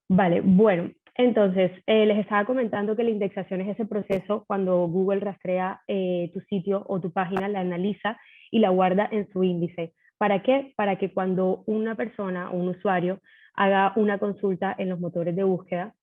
Vale, bueno, entonces les estaba comentando que la indexación es ese proceso cuando Google rastrea tu sitio o tu página, la analiza y la guarda en su índice. ¿Para qué? Para que cuando una persona o un usuario haga una consulta en los motores de búsqueda,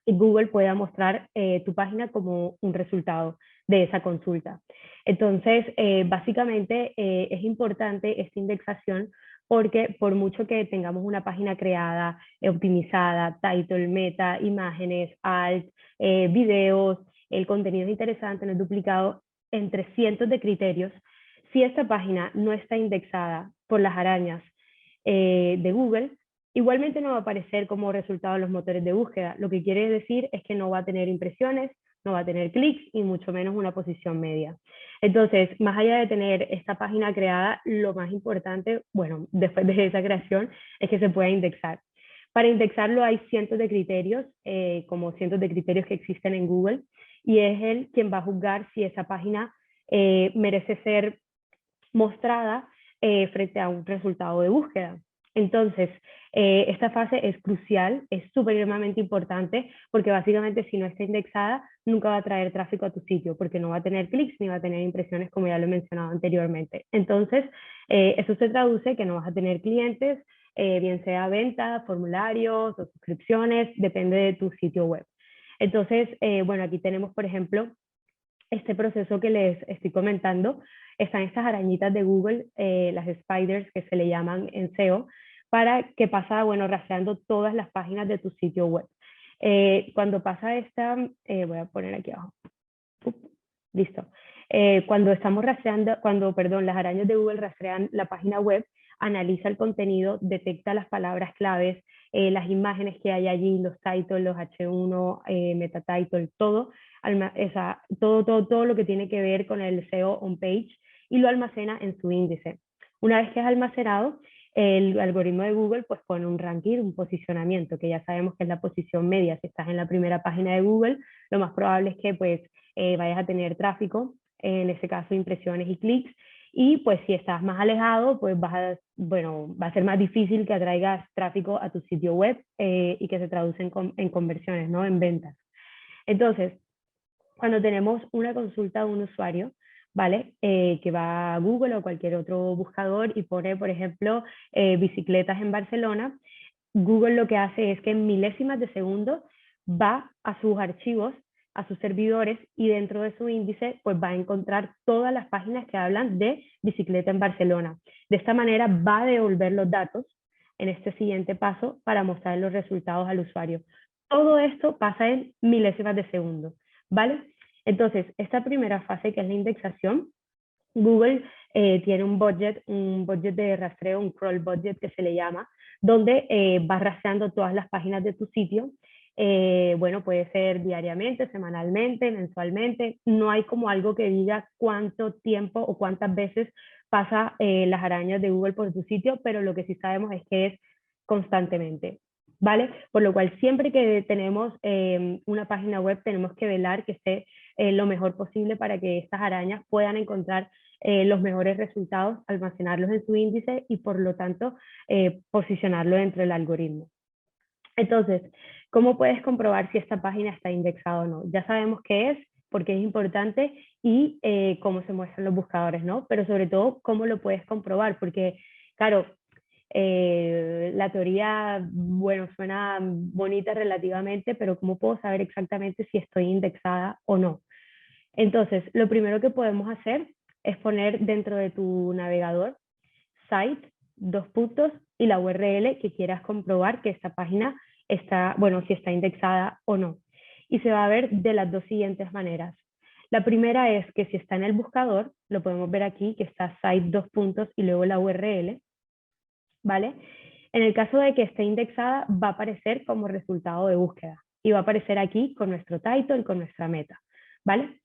y Google pueda mostrar tu página como un resultado de esa consulta. Entonces, básicamente es importante esta indexación porque por mucho que tengamos una página creada, optimizada, title, meta, imágenes, alt, videos, el contenido es interesante, no es duplicado, entre cientos de criterios, si esta página no está indexada por las arañas de Google, igualmente no va a aparecer como resultado en los motores de búsqueda. Lo que quiere decir es que no va a tener impresiones, no va a tener clics y mucho menos una posición media. Entonces, más allá de tener esta página creada, lo más importante, bueno, después de esa creación, es que se pueda indexar. Para indexarlo hay cientos de criterios, como cientos de criterios que existen en Google, y es él quien va a juzgar si esa página merece ser mostrada frente a un resultado de búsqueda. Entonces, esta fase es crucial, es supremamente importante, porque básicamente si no está indexada, nunca va a traer tráfico a tu sitio, porque no va a tener clics ni va a tener impresiones, como ya lo he mencionado anteriormente. Entonces, eso se traduce que no vas a tener clientes, bien sea ventas, formularios o suscripciones, depende de tu sitio web. Entonces, bueno, aquí tenemos, por ejemplo, este proceso que les estoy comentando, están estas arañitas de Google, las spiders que se le llaman en SEO, para que pasa, bueno, rastreando todas las páginas de tu sitio web. Cuando pasa esta, voy a poner aquí abajo, listo. Cuando estamos rastreando, perdón, las arañas de Google rastrean la página web, analiza el contenido, detecta las palabras claves, las imágenes que hay allí, los titles, los H1, meta title, todo, todo lo que tiene que ver con el SEO on page y lo almacena en su índice. Una vez que es almacenado, el algoritmo de Google pues pone un ranking, un posicionamiento, que ya sabemos que es la posición media. Si estás en la primera página de Google, lo más probable es que pues vayas a tener tráfico, en este caso impresiones y clics, y pues si estás más alejado, pues bueno, va a ser más difícil que atraigas tráfico a tu sitio web y que se traduce en conversiones, ¿no? En ventas. Entonces, cuando tenemos una consulta de un usuario, ¿vale? Que va a Google o cualquier otro buscador y pone, por ejemplo, bicicletas en Barcelona, Google lo que hace es que en milésimas de segundo va a sus archivos, a sus servidores y dentro de su índice pues va a encontrar todas las páginas que hablan de bicicleta en Barcelona. De esta manera va a devolver los datos en este siguiente paso para mostrar los resultados al usuario. Todo esto pasa en milésimas de segundo, ¿vale? Entonces, esta primera fase que es la indexación, Google tiene un budget de rastreo, un crawl budget que se le llama, donde va rastreando todas las páginas de tu sitio. Bueno, puede ser diariamente, semanalmente, mensualmente. No hay como algo que diga cuánto tiempo o cuántas veces pasa las arañas de Google por tu sitio, pero lo que sí sabemos es que es constantemente. ¿Vale? Por lo cual siempre que tenemos una página web tenemos que velar que esté lo mejor posible para que estas arañas puedan encontrar los mejores resultados, almacenarlos en su índice y por lo tanto posicionarlo dentro del algoritmo. Entonces, ¿cómo puedes comprobar si esta página está indexada o no? Ya sabemos qué es, porque es importante y cómo se muestran los buscadores, ¿no? Pero sobre todo, ¿cómo lo puedes comprobar? Porque, claro, la teoría, bueno, suena bonita relativamente, pero ¿cómo puedo saber exactamente si estoy indexada o no? Entonces, lo primero que podemos hacer es poner dentro de tu navegador site, dos puntos y la URL que quieras comprobar que esta página está, bueno, si está indexada o no. Y se va a ver de las dos siguientes maneras. La primera es que si está en el buscador, lo podemos ver aquí, que está site, dos puntos y luego la URL, ¿vale? En el caso de que esté indexada, va a aparecer como resultado de búsqueda y va a aparecer aquí con nuestro title, con nuestra meta, ¿vale?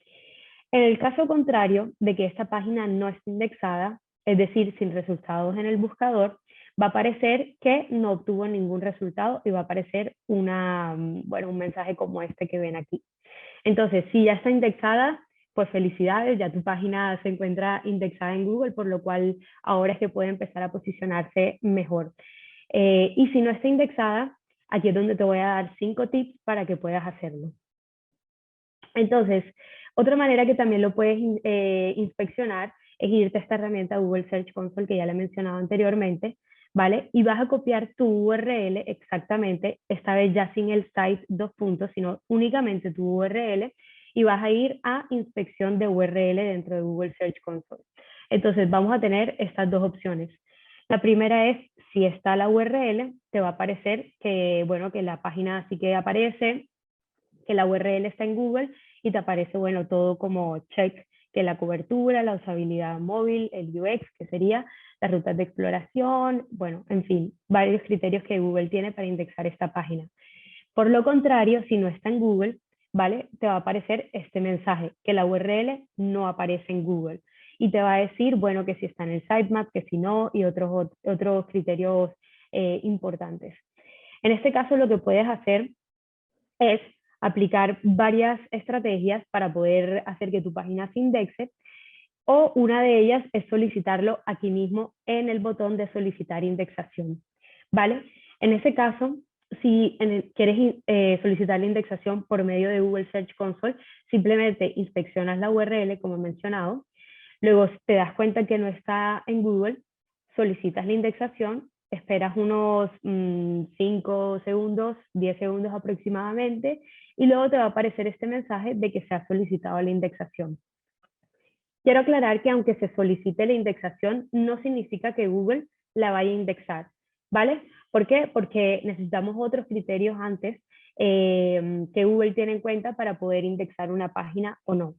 En el caso contrario de que esta página no esté indexada, es decir, sin resultados en el buscador, va a aparecer que no obtuvo ningún resultado y va a aparecer bueno, un mensaje como este que ven aquí. Entonces, si ya está indexada, pues felicidades, ya tu página se encuentra indexada en Google, por lo cual ahora es que puede empezar a posicionarse mejor. Y si no está indexada, aquí es donde te voy a dar 5 tips para que puedas hacerlo. Entonces, otra manera que también lo puedes inspeccionar es irte a esta herramienta Google Search Console que ya la he mencionado anteriormente, ¿vale? Y vas a copiar tu URL exactamente, esta vez ya sin el site dos puntos, sino únicamente tu URL, y vas a ir a inspección de URL dentro de Google Search Console. Entonces, vamos a tener estas dos opciones. La primera es, si está la URL, te va a aparecer que, bueno, que la página sí que aparece, que la URL está en Google y te aparece, bueno, todo como check, que la cobertura, la usabilidad móvil, el UX, que sería las rutas de exploración, bueno, en fin, varios criterios que Google tiene para indexar esta página. Por lo contrario, si no está en Google, ¿vale? Te va a aparecer este mensaje, que la URL no aparece en Google. Y te va a decir, bueno, que si está en el sitemap, que si no, y otros criterios importantes. En este caso, lo que puedes hacer es aplicar varias estrategias para poder hacer que tu página se indexe, o una de ellas es solicitarlo aquí mismo en el botón de solicitar indexación, ¿vale? En ese caso, si quieres solicitar la indexación por medio de Google Search Console, simplemente inspeccionas la URL, como he mencionado, luego te das cuenta que no está en Google, solicitas la indexación, esperas unos 5 segundos, 10 segundos aproximadamente, y luego te va a aparecer este mensaje de que se ha solicitado la indexación. Quiero aclarar que aunque se solicite la indexación, no significa que Google la vaya a indexar, ¿vale? ¿Por qué? Porque necesitamos otros criterios antes que Google tiene en cuenta para poder indexar una página o no.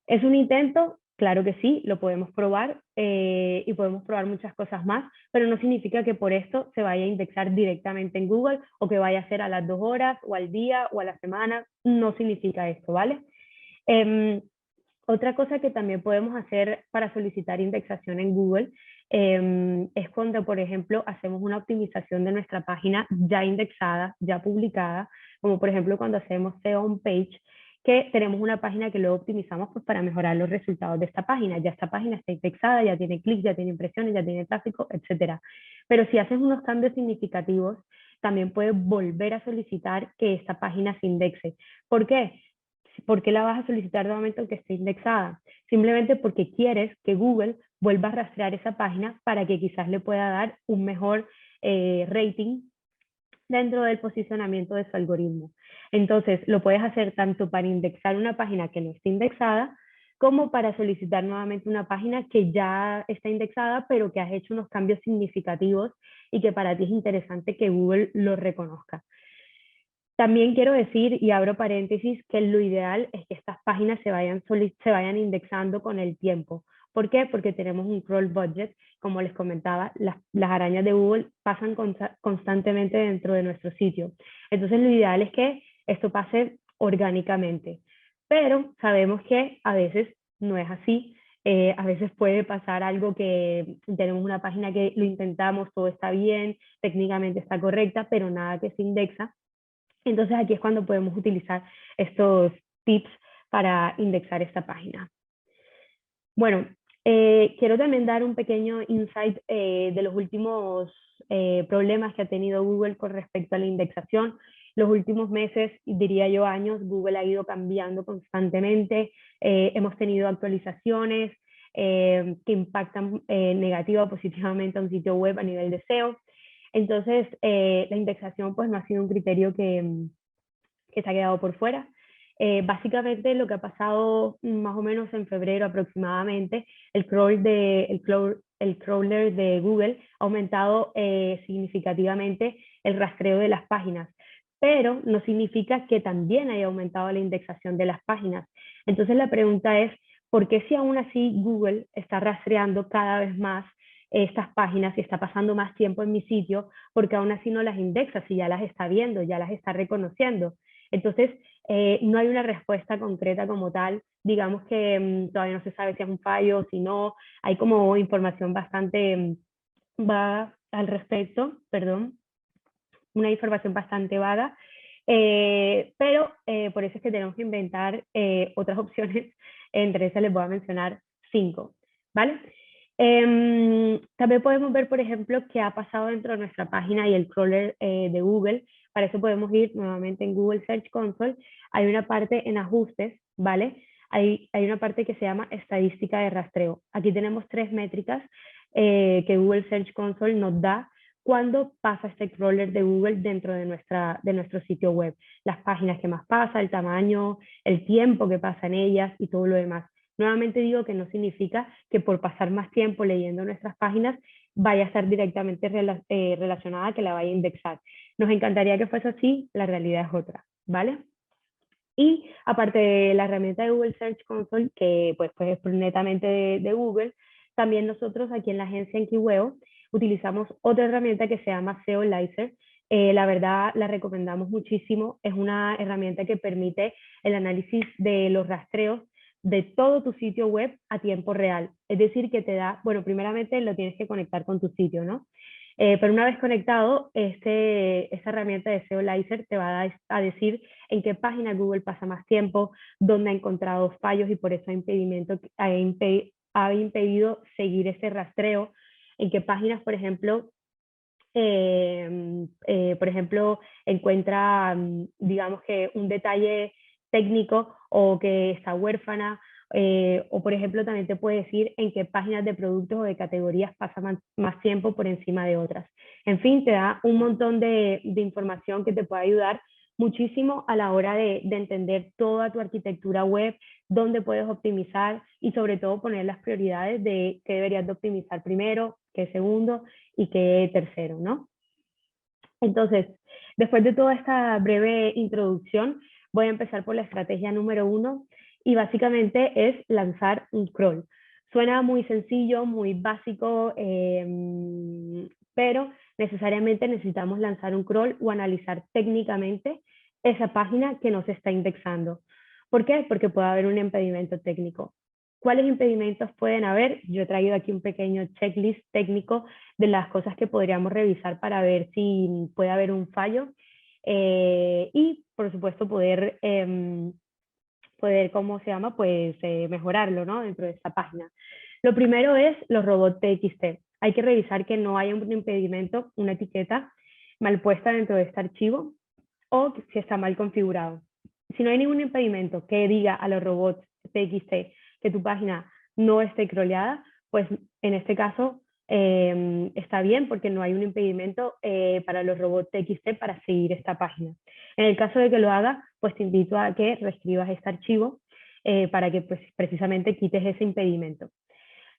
¿Es un intento? Claro que sí, lo podemos probar y podemos probar muchas cosas más, pero no significa que por esto se vaya a indexar directamente en Google o que vaya a ser a las 2 horas o al día o a la semana. No significa esto, ¿vale? Otra cosa que también podemos hacer para solicitar indexación en Google es cuando, por ejemplo, hacemos una optimización de nuestra página ya indexada, ya publicada, como por ejemplo cuando hacemos SEO on page, que tenemos una página que luego optimizamos pues, para mejorar los resultados de esta página. Ya esta página está indexada, ya tiene clics, ya tiene impresiones, ya tiene tráfico, etc. Pero si haces unos cambios significativos, también puedes volver a solicitar que esta página se indexe. ¿Por qué? ¿Por qué la vas a solicitar nuevamente aunque esté indexada? Simplemente porque quieres que Google vuelva a rastrear esa página para que quizás le pueda dar un mejor rating dentro del posicionamiento de su algoritmo. Entonces, lo puedes hacer tanto para indexar una página que no esté indexada, como para solicitar nuevamente una página que ya está indexada, pero que has hecho unos cambios significativos y que para ti es interesante que Google lo reconozca. También quiero decir, y abro paréntesis, que lo ideal es que estas páginas se vayan indexando con el tiempo. ¿Por qué? Porque tenemos un crawl budget. Como les comentaba, las arañas de Google pasan constantemente dentro de nuestro sitio. Entonces, lo ideal es que esto pase orgánicamente. Pero sabemos que a veces no es así. A veces puede pasar algo que tenemos una página que lo intentamos, todo está bien, técnicamente está correcta, pero nada que se indexa. Entonces aquí es cuando podemos utilizar estos tips para indexar esta página. Bueno, quiero también dar un pequeño insight de los últimos problemas que ha tenido Google con respecto a la indexación. Los últimos meses, diría yo años, Google ha ido cambiando constantemente. Hemos tenido actualizaciones que impactan negativa o positivamente a un sitio web a nivel de SEO. Entonces, la indexación pues no ha sido un criterio que se ha quedado por fuera. Básicamente lo que ha pasado más o menos en febrero aproximadamente, el crawler de Google ha aumentado significativamente el rastreo de las páginas, pero no significa que también haya aumentado la indexación de las páginas. Entonces la pregunta es, ¿por qué si aún así Google está rastreando cada vez más estas páginas y está pasando más tiempo en mi sitio, porque aún así no las indexa, si ya las está viendo, ya las está reconociendo? Entonces, no hay una respuesta concreta como tal. Digamos que todavía no se sabe si es un fallo o si no. Hay como información bastante vaga al respecto, perdón, una información bastante vaga. Pero por eso es que tenemos que inventar otras opciones. Entre esas les voy a mencionar 5, ¿vale? También podemos ver, por ejemplo, qué ha pasado dentro de nuestra página y el crawler de Google Para eso podemos ir nuevamente en Google Search Console. Hay una parte en ajustes, ¿vale? Hay una parte que se llama estadística de rastreo. Aquí tenemos 3 métricas que Google Search Console nos da cuando pasa este crawler de Google dentro de nuestro sitio web. Las páginas que más pasa, el tamaño, el tiempo que pasa en ellas y todo lo demás. Nuevamente digo que no significa que por pasar más tiempo leyendo nuestras páginas vaya a estar directamente relacionada, que la vaya a indexar. Nos encantaría que fuese así, la realidad es otra, ¿vale? Y aparte de la herramienta de Google Search Console, que pues es netamente de Google, también nosotros aquí en la agencia en Kiweo utilizamos otra herramienta que se llama Seolizer. La verdad la recomendamos muchísimo. Es una herramienta que permite el análisis de los rastreos de todo tu sitio web a tiempo real. Es decir, que te da, bueno, primeramente lo tienes que conectar con tu sitio, ¿no? Pero una vez conectado, esta herramienta de Seolizer te va a decir en qué página Google pasa más tiempo, dónde ha encontrado fallos y por eso ha impedido seguir ese rastreo, en qué páginas, por ejemplo, encuentra, digamos que un detalle técnico o que está huérfana, o por ejemplo también te puede decir en qué páginas de productos o de categorías pasa más tiempo por encima de otras. En fin, te da un montón de información que te puede ayudar muchísimo a la hora de entender toda tu arquitectura web, dónde puedes optimizar y sobre todo poner las prioridades de qué deberías de optimizar primero, qué segundo y qué tercero, ¿no? Entonces, después de toda esta breve introducción, voy a empezar por la estrategia número 1 y básicamente es lanzar un crawl. Suena muy sencillo, muy básico, pero necesariamente necesitamos lanzar un crawl o analizar técnicamente esa página que nos está indexando. ¿Por qué? Porque puede haber un impedimento técnico. ¿Cuáles impedimentos pueden haber? Yo he traído aquí un pequeño checklist técnico de las cosas que podríamos revisar para ver si puede haber un fallo y, por supuesto, poder ¿cómo se llama? Pues mejorarlo, ¿no? Dentro de esta página. Lo primero es los robots TXT. Hay que revisar que no haya un impedimento, una etiqueta mal puesta dentro de este archivo o si está mal configurado. Si no hay ningún impedimento que diga a los robots TXT que tu página no esté crawleada, pues en este caso está bien porque no hay un impedimento para los robots TXT para seguir esta página. En el caso de que lo haga, pues te invito a que reescribas este archivo para que pues, precisamente quites ese impedimento.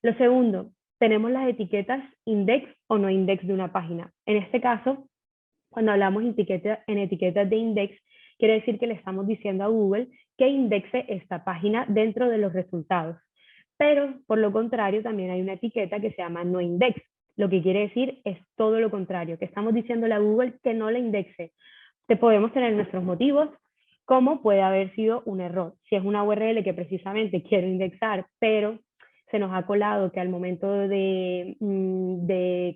Lo segundo, tenemos las etiquetas index o no index de una página. En este caso, cuando hablamos en etiquetas de index, quiere decir que le estamos diciendo a Google que indexe esta página dentro de los resultados. Pero, por lo contrario, también hay una etiqueta que se llama no index. Lo que quiere decir es todo lo contrario, que estamos diciéndole a Google que no la indexe. Te podemos tener nuestros motivos, como puede haber sido un error. Si es una URL que precisamente quiero indexar, pero se nos ha colado que al momento de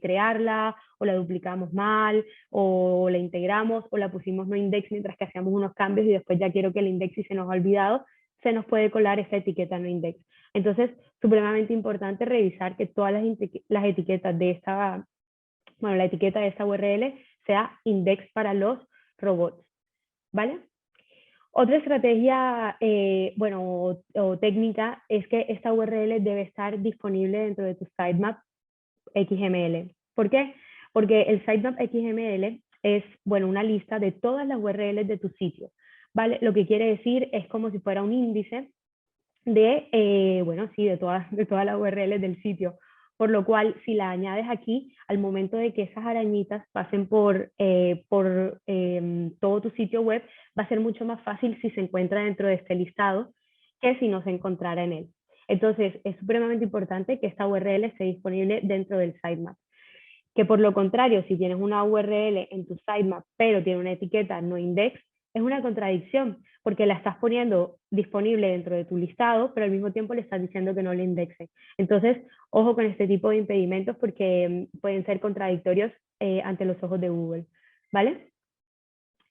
crearla o la duplicamos mal o la integramos o la pusimos no index mientras que hacíamos unos cambios y después ya quiero que el index y se nos ha olvidado, se nos puede colar esta etiqueta no index. Entonces, supremamente importante revisar que todas las etiquetas de la etiqueta de esta URL sea index para los robots, ¿vale? Otra estrategia, o técnica es que esta URL debe estar disponible dentro de tu sitemap XML. ¿Por qué? Porque el sitemap XML es, una lista de todas las URLs de tu sitio, ¿vale? Lo que quiere decir es como si fuera un índice de todas las URLs del sitio. Por lo cual, si la añades aquí, al momento de que esas arañitas pasen por todo tu sitio web, va a ser mucho más fácil si se encuentra dentro de este listado que si no se encontrara en él. Entonces, es supremamente importante que esta URL esté disponible dentro del sitemap. Que por lo contrario, si tienes una URL en tu sitemap, pero tiene una etiqueta no index, es una contradicción, porque la estás poniendo disponible dentro de tu listado, pero al mismo tiempo le estás diciendo que no le indexe. Entonces, ojo con este tipo de impedimentos porque pueden ser contradictorios ante los ojos de Google, ¿vale?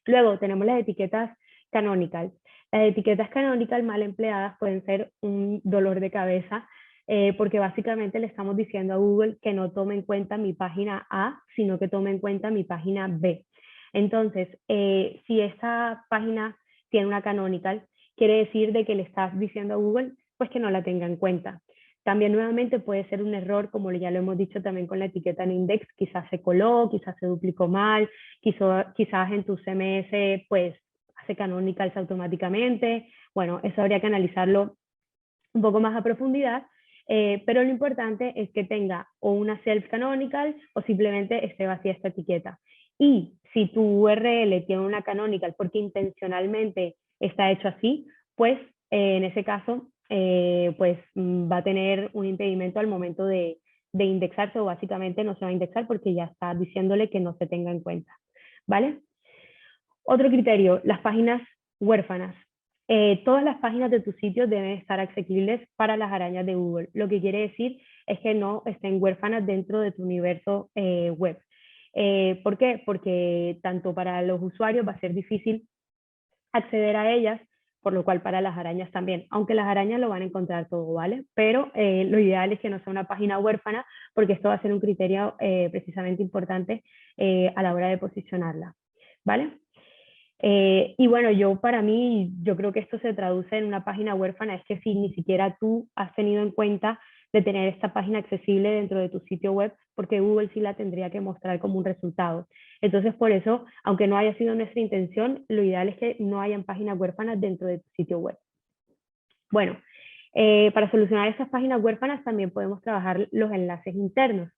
Luego tenemos las etiquetas canonical. Las etiquetas canonical mal empleadas pueden ser un dolor de cabeza porque básicamente le estamos diciendo a Google que no tome en cuenta mi página A, sino que tome en cuenta mi página B. Entonces, si esta página tiene una canonical, quiere decir de que le estás diciendo a Google pues que no la tenga en cuenta. También nuevamente puede ser un error, como ya lo hemos dicho también con la etiqueta en index, quizás se coló, quizás se duplicó mal, quizás en tu CMS pues hace canonicals automáticamente. Bueno, eso habría que analizarlo un poco más a profundidad, pero lo importante es que tenga o una self canonical o simplemente esté vacía esta etiqueta. Y si tu URL tiene una canonical porque intencionalmente está hecho así, pues en ese caso pues va a tener un impedimento al momento de indexarse, o básicamente no se va a indexar porque ya está diciéndole que no se tenga en cuenta, ¿vale? Otro criterio, las páginas huérfanas. Todas las páginas de tu sitio deben estar accesibles para las arañas de Google. Lo que quiere decir es que no estén huérfanas dentro de tu universo web. ¿Por qué? Porque tanto para los usuarios va a ser difícil acceder a ellas, por lo cual para las arañas también, aunque las arañas lo van a encontrar todo, ¿vale? Pero lo ideal es que no sea una página huérfana, porque esto va a ser un criterio precisamente importante a la hora de posicionarla, ¿vale? Y bueno, para mí, yo creo que esto se traduce en una página huérfana, es que si ni siquiera tú has tenido en cuenta de tener esta página accesible dentro de tu sitio web, porque Google sí la tendría que mostrar como un resultado. Entonces, por eso, aunque no haya sido nuestra intención, lo ideal es que no hayan páginas huérfanas dentro de tu sitio web. Bueno, para solucionar estas páginas huérfanas también podemos trabajar los enlaces internos,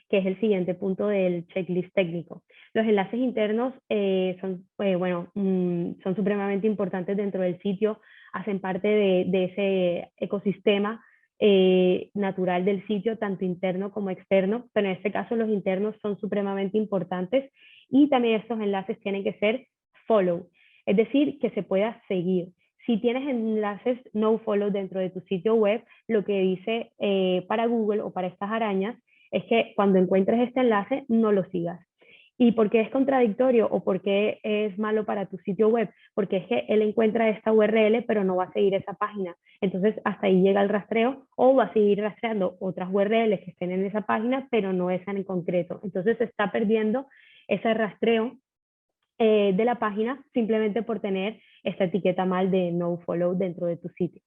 que es el siguiente punto del checklist técnico. Los enlaces internos son supremamente importantes dentro del sitio, hacen parte de ese ecosistema natural del sitio, tanto interno como externo, pero en este caso los internos son supremamente importantes, y también estos enlaces tienen que ser follow, es decir, que se pueda seguir. Si tienes enlaces no follow dentro de tu sitio web, lo que dice para Google o para estas arañas es que cuando encuentres este enlace no lo sigas. ¿Y por qué es contradictorio o por qué es malo para tu sitio web? Porque es que él encuentra esta URL pero no va a seguir esa página. Entonces hasta ahí llega el rastreo, o va a seguir rastreando otras URLs que estén en esa página pero no esa en concreto. Entonces se está perdiendo ese rastreo de la página simplemente por tener esta etiqueta mal de no follow dentro de tu sitio.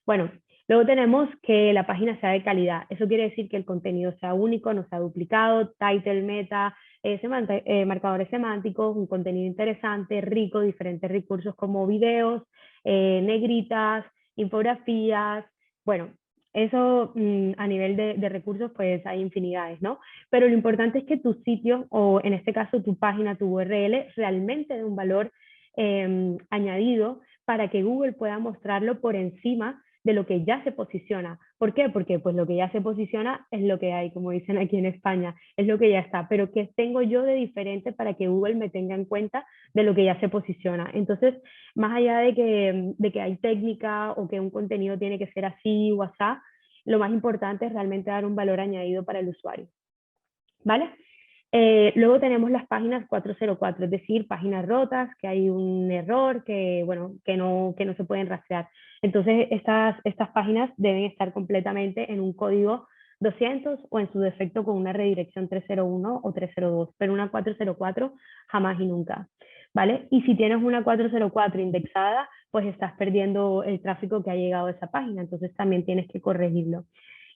Bueno, luego tenemos que la página sea de calidad. Eso quiere decir que el contenido sea único, no sea duplicado, title, meta, marcadores semánticos, un contenido interesante, rico, diferentes recursos como videos, negritas, infografías. Bueno, eso a nivel de recursos pues hay infinidades, ¿no? Pero lo importante es que tu sitio, o en este caso tu página, tu URL, realmente dé un valor añadido para que Google pueda mostrarlo por encima de lo que ya se posiciona. ¿Por qué? Porque pues lo que ya se posiciona es lo que hay, como dicen aquí en España, es lo que ya está. Pero ¿qué tengo yo de diferente para que Google me tenga en cuenta de lo que ya se posiciona? Entonces, más allá de que hay técnica o que un contenido tiene que ser así o así, lo más importante es realmente dar un valor añadido para el usuario. ¿Vale? Luego tenemos las páginas 404, es decir, páginas rotas, que hay un error, que no se pueden rastrear. Entonces, estas páginas deben estar completamente en un código 200 o en su defecto con una redirección 301 o 302, pero una 404 jamás y nunca, ¿vale? Y si tienes una 404 indexada, pues estás perdiendo el tráfico que ha llegado a esa página, entonces también tienes que corregirlo.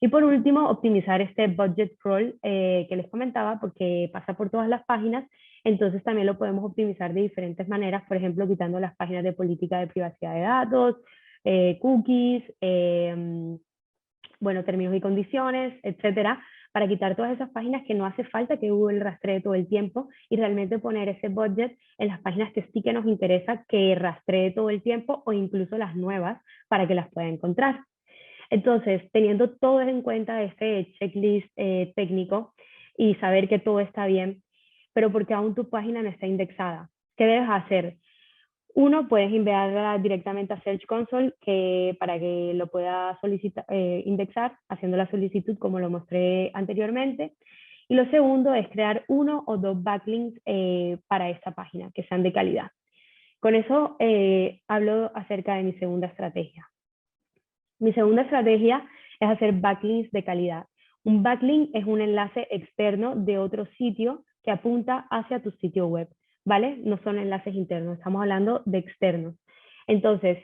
Y por último, optimizar este budget crawl que les comentaba, porque pasa por todas las páginas, entonces también lo podemos optimizar de diferentes maneras, por ejemplo, quitando las páginas de política de privacidad de datos, cookies, términos y condiciones, etcétera, para quitar todas esas páginas que no hace falta que Google rastree todo el tiempo, y realmente poner ese budget en las páginas que sí que nos interesa que rastree todo el tiempo, o incluso las nuevas para que las pueda encontrar. Entonces, teniendo todo en cuenta este checklist técnico y saber que todo está bien, pero porque aún tu página no está indexada, ¿qué debes hacer? Uno, puedes enviarla directamente a Search Console para que lo pueda indexar haciendo la solicitud como lo mostré anteriormente. Y lo segundo es crear 1 o 2 backlinks para esta página que sean de calidad. Con eso hablo acerca de mi segunda estrategia. Mi segunda estrategia es hacer backlinks de calidad. Un backlink es un enlace externo de otro sitio que apunta hacia tu sitio web. ¿vale? No son enlaces internos, estamos hablando de externos. Entonces,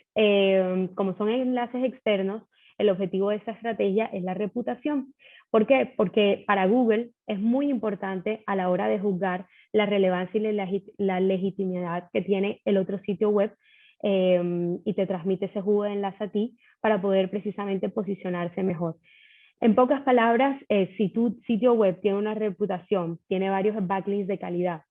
como son enlaces externos, el objetivo de esta estrategia es la reputación. ¿Por qué? Porque para Google es muy importante a la hora de juzgar la relevancia y la legitimidad que tiene el otro sitio web y te transmite ese jugo de enlace a ti para poder precisamente posicionarse mejor. En pocas palabras, si tu sitio web tiene una reputación, tiene varios backlinks de calidad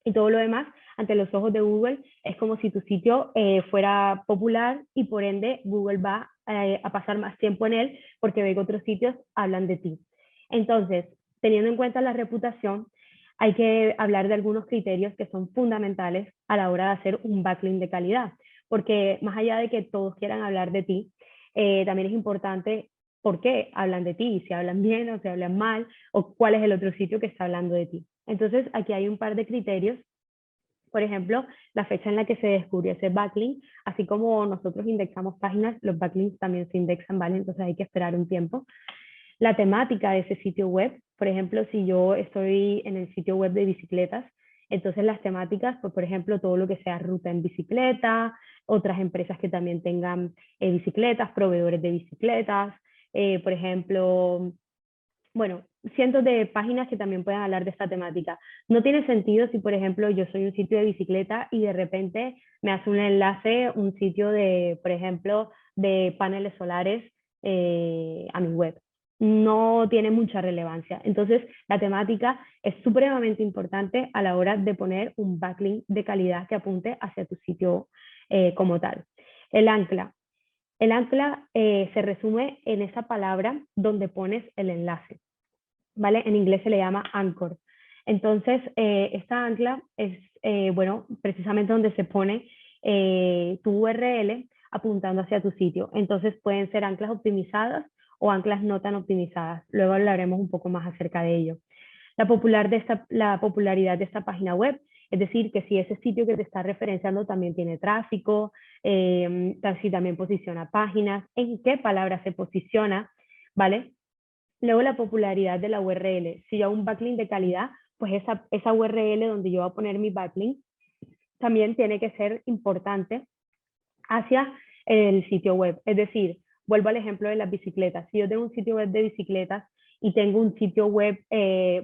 y todo lo demás, ante los ojos de Google, es como si tu sitio fuera popular y por ende Google va a pasar más tiempo en él porque ve que otros sitios hablan de ti. Entonces, teniendo en cuenta la reputación, hay que hablar de algunos criterios que son fundamentales a la hora de hacer un backlink de calidad, porque más allá de que todos quieran hablar de ti, también es importante por qué hablan de ti, si hablan bien o si hablan mal, o cuál es el otro sitio que está hablando de ti. Entonces, aquí hay un par de criterios. Por ejemplo, la fecha en la que se descubrió ese backlink, así como nosotros indexamos páginas, los backlinks también se indexan, ¿vale? Entonces hay que esperar un tiempo. La temática de ese sitio web, por ejemplo, si yo estoy en el sitio web de bicicletas, entonces las temáticas, pues por ejemplo, todo lo que sea ruta en bicicleta, otras empresas que también tengan bicicletas, proveedores de bicicletas, por ejemplo, bueno, cientos de páginas que también pueden hablar de esta temática. No tiene sentido si, por ejemplo, yo soy un sitio de bicicleta y de repente me hace un enlace, un sitio de, por ejemplo, de paneles solares a mi web. No tiene mucha relevancia. Entonces, la temática es supremamente importante a la hora de poner un backlink de calidad que apunte hacia tu sitio como tal. El ancla. El ancla se resume en esa palabra donde pones el enlace, ¿vale? En inglés se le llama anchor. Entonces, esta ancla es, bueno, precisamente donde se pone tu URL apuntando hacia tu sitio. Entonces, pueden ser anclas optimizadas o anclas no tan optimizadas. Luego hablaremos un poco más acerca de ello. La popularidad de esta página web, es decir, que si ese sitio que te está referenciando también tiene tráfico, si también posiciona páginas, en qué palabra se posiciona, ¿vale? Luego la popularidad de la URL. Si yo hago un backlink de calidad, pues esa URL donde yo voy a poner mi backlink también tiene que ser importante hacia el sitio web. Es decir, vuelvo al ejemplo de las bicicletas. Si yo tengo un sitio web de bicicletas y tengo un sitio web,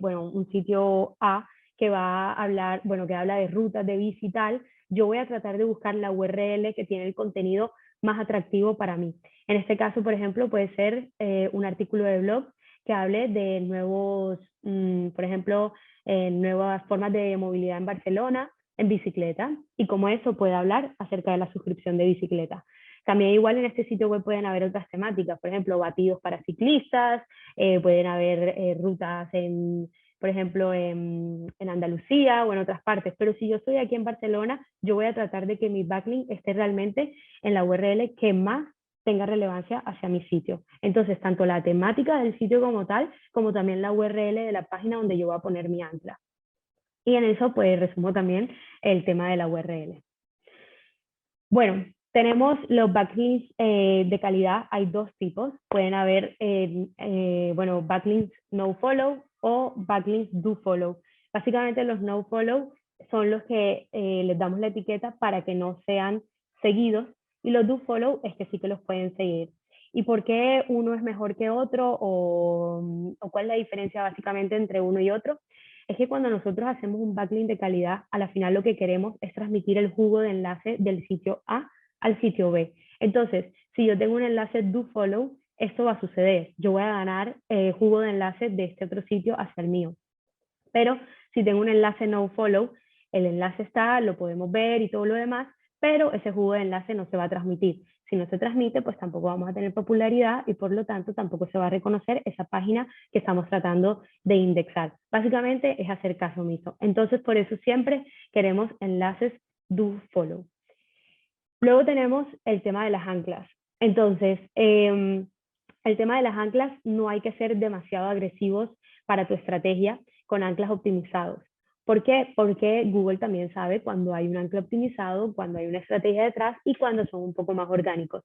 bueno, un sitio A que va a hablar, bueno, que habla de rutas de bici y tal, yo voy a tratar de buscar la URL que tiene el contenido más atractivo para mí. En este caso, por ejemplo, puede ser un artículo de blog que hable de nuevos, por ejemplo, nuevas formas de movilidad en Barcelona, en bicicleta, y como eso puede hablar acerca de la suscripción de bicicleta. También igual en este sitio web pueden haber otras temáticas, por ejemplo, batidos para ciclistas, pueden haber rutas en, por ejemplo, en Andalucía o en otras partes, pero si yo estoy aquí en Barcelona, yo voy a tratar de que mi backlink esté realmente en la URL que más tenga relevancia hacia mi sitio. Entonces, tanto la temática del sitio como tal, como también la URL de la página donde yo voy a poner mi ancla. Y en eso, pues, resumo también el tema de la URL. Bueno, tenemos los backlinks de calidad, hay dos tipos. Pueden haber, bueno, backlinks no follow o backlinks do follow. Básicamente los no follow son los que les damos la etiqueta para que no sean seguidos y los do follow es que sí que los pueden seguir. ¿Y por qué uno es mejor que otro o cuál es la diferencia básicamente entre uno y otro? Es que cuando nosotros hacemos un backlink de calidad, a la final lo que queremos es transmitir el jugo de enlace del sitio A al sitio B. Entonces, si yo tengo un enlace do follow, esto va a suceder. Yo voy a ganar jugo de enlace de este otro sitio hacia el mío. Pero si tengo un enlace no follow, el enlace está, lo podemos ver y todo lo demás, pero ese jugo de enlace no se va a transmitir. Si no se transmite, pues tampoco vamos a tener popularidad y por lo tanto tampoco se va a reconocer esa página que estamos tratando de indexar. Básicamente es hacer caso omiso. Entonces, por eso siempre queremos enlaces do follow. Luego tenemos el tema de las anclas. Entonces, el tema de las anclas no hay que ser demasiado agresivos para tu estrategia con anclas optimizados. ¿Por qué? Porque Google también sabe cuando hay un ancla optimizado, cuando hay una estrategia detrás y cuando son un poco más orgánicos.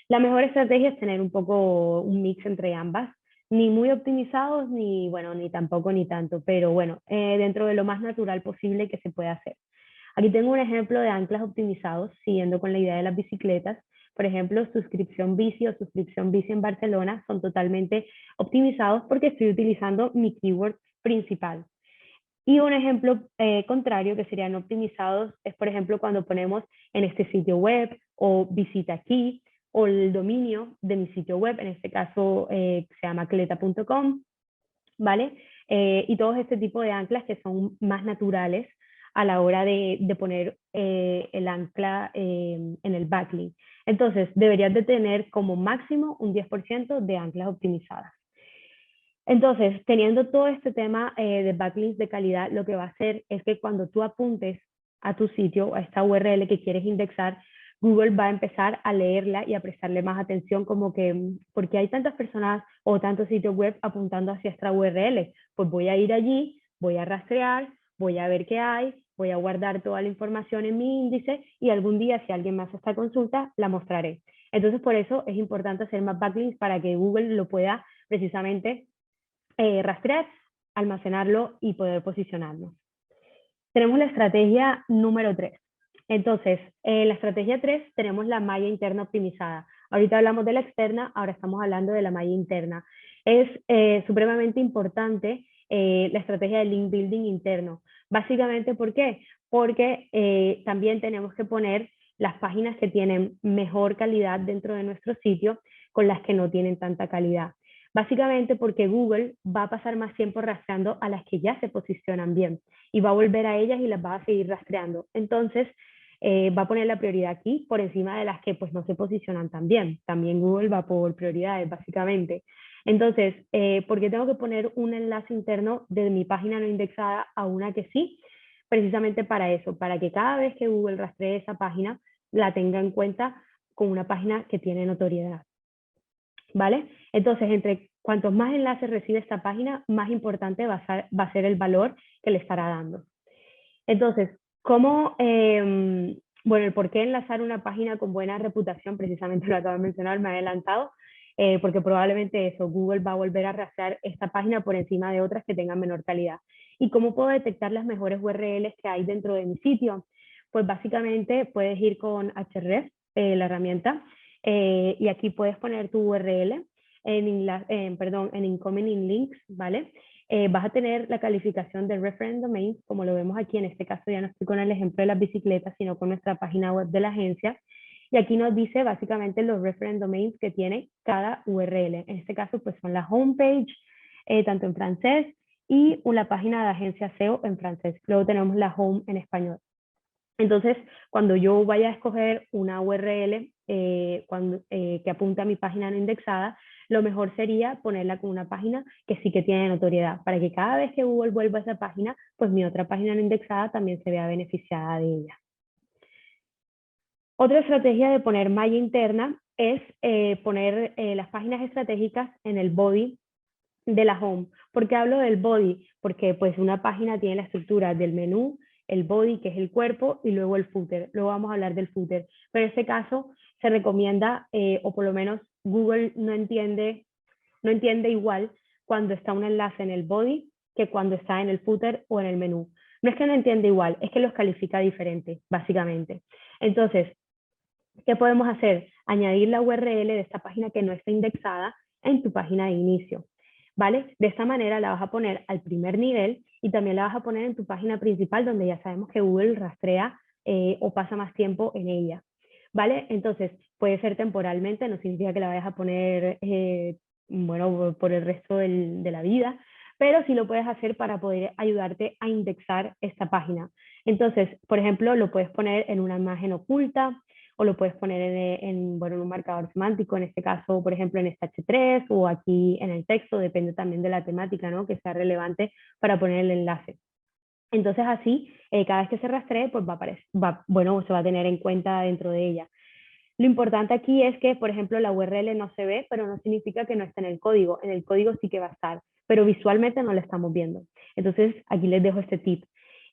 La mejor estrategia es tener un poco un mix entre ambas, ni muy optimizados, ni bueno, ni tampoco ni tanto, pero bueno, dentro de lo más natural posible que se puede hacer. Aquí tengo un ejemplo de anclas optimizados, siguiendo con la idea de las bicicletas. Por ejemplo, suscripción bici o suscripción bici en Barcelona son totalmente optimizados porque estoy utilizando mi keyword principal. Y un ejemplo contrario que serían optimizados es, por ejemplo, cuando ponemos en este sitio web o visita aquí o el dominio de mi sitio web, en este caso se llama cleta.com, ¿vale? Y todos este tipo de anclas que son más naturales a la hora de poner el ancla en el backlink. Entonces, deberías de tener como máximo un 10% de anclas optimizadas. Entonces, teniendo todo este tema de backlinks de calidad, lo que va a hacer es que cuando tú apuntes a tu sitio, a esta URL que quieres indexar, Google va a empezar a leerla y a prestarle más atención, como que, ¿por qué hay tantas personas o tantos sitios web apuntando hacia esta URL? Pues voy a ir allí, voy a rastrear, voy a ver qué hay, voy a guardar toda la información en mi índice y algún día, si alguien me hace esta consulta, la mostraré. Entonces, por eso es importante hacer más backlinks para que Google lo pueda precisamente rastrear, almacenarlo y poder posicionarlo. Tenemos la estrategia número 3. Entonces, en la estrategia 3 tenemos la malla interna optimizada. Ahorita hablamos de la externa, ahora estamos hablando de la malla interna. Es supremamente importante la estrategia de link building interno. Básicamente, ¿por qué? Porque también tenemos que poner las páginas que tienen mejor calidad dentro de nuestro sitio con las que no tienen tanta calidad. Básicamente porque Google va a pasar más tiempo rastreando a las que ya se posicionan bien y va a volver a ellas y las va a seguir rastreando. Entonces, va a poner la prioridad aquí por encima de las que pues no se posicionan tan bien. También Google va por prioridades, básicamente. Entonces, ¿por qué tengo que poner un enlace interno de mi página no indexada a una que sí? Precisamente para eso, para que cada vez que Google rastree esa página, la tenga en cuenta con una página que tiene notoriedad. ¿Vale? Entonces, entre cuantos más enlaces recibe esta página, más importante va a ser el valor que le estará dando. Entonces, ¿cómo, bueno, el por qué enlazar una página con buena reputación? Precisamente lo acabo de mencionar, me he adelantado, porque probablemente eso, Google va a volver a rastrear esta página por encima de otras que tengan menor calidad. ¿Y cómo puedo detectar las mejores URLs que hay dentro de mi sitio? Pues básicamente puedes ir con Href, la herramienta, y aquí puedes poner tu URL en Incoming Links, ¿vale? Vas a tener la calificación de Reference Domains, como lo vemos aquí. En este caso ya no estoy con el ejemplo de las bicicletas, sino con nuestra página web de la agencia. Y aquí nos dice básicamente los Reference Domains que tiene cada URL. En este caso, pues son la homepage, tanto en francés, y una página de agencia SEO en francés. Luego tenemos la home en español. Entonces, cuando yo vaya a escoger una URL que apunte a mi página no indexada, lo mejor sería ponerla con una página que sí que tiene notoriedad, para que cada vez que Google vuelva a esa página, pues mi otra página no indexada también se vea beneficiada de ella. Otra estrategia de poner malla interna es poner las páginas estratégicas en el body de la home. ¿Por qué hablo del body? Porque pues una página tiene la estructura del menú, el body, que es el cuerpo, y luego el footer. Luego vamos a hablar del footer. Pero en este caso se recomienda, o por lo menos Google no entiende igual cuando está un enlace en el body que cuando está en el footer o en el menú. No es que no entiende igual, es que los califica diferente, básicamente. Entonces, ¿qué podemos hacer? Añadir la URL de esta página que no está indexada en tu página de inicio, ¿vale? De esta manera la vas a poner al primer nivel y también la vas a poner en tu página principal, donde ya sabemos que Google rastrea o pasa más tiempo en ella, ¿vale? Entonces, puede ser temporalmente, no significa que la vayas a poner, bueno, por el resto de la vida, pero sí lo puedes hacer para poder ayudarte a indexar esta página. Entonces, por ejemplo, lo puedes poner en una imagen oculta, o lo puedes poner bueno, en un marcador semántico, en este caso, por ejemplo, en esta H3 o aquí en el texto, depende también de la temática, ¿no? Que sea relevante para poner el enlace. Entonces así, cada vez que se rastree, pues bueno, se va a tener en cuenta dentro de ella. Lo importante aquí es que, por ejemplo, la URL no se ve, pero no significa que no esté en el código. En el código sí que va a estar, pero visualmente no la estamos viendo. Entonces, aquí les dejo este tip.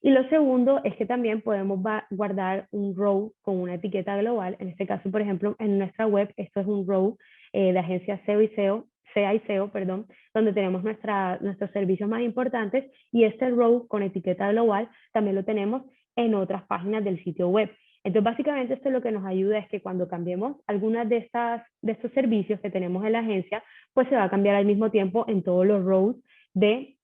Y lo segundo es que también podemos guardar un row con una etiqueta global. En este caso, por ejemplo, en nuestra web, esto es un row de agencia SEO y SEO, SEA y SEO, perdón, donde tenemos nuestros servicios más importantes, y este row con etiqueta global también lo tenemos en otras páginas del sitio web. Entonces, básicamente esto lo que nos ayuda es que cuando cambiemos algunas de estos servicios que tenemos en la agencia, pues se va a cambiar al mismo tiempo en todos los rows de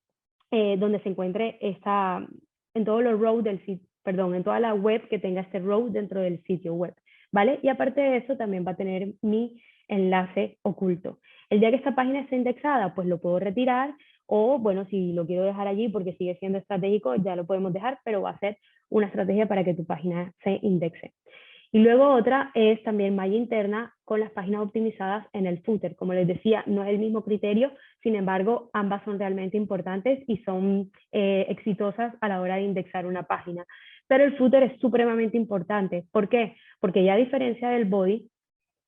donde se encuentre en todos los rows del sitio, perdón, en toda la web que tenga este row dentro del sitio web, ¿vale? Y aparte de eso, también va a tener mi enlace oculto. El día que esta página esté indexada, pues lo puedo retirar o, bueno, si lo quiero dejar allí porque sigue siendo estratégico, ya lo podemos dejar, pero va a ser una estrategia para que tu página se indexe. Y luego otra es también malla interna con las páginas optimizadas en el footer. Como les decía, no es el mismo criterio, sin embargo, ambas son realmente importantes y son exitosas a la hora de indexar una página. Pero el footer es supremamente importante. ¿Por qué? Porque ya a diferencia del body,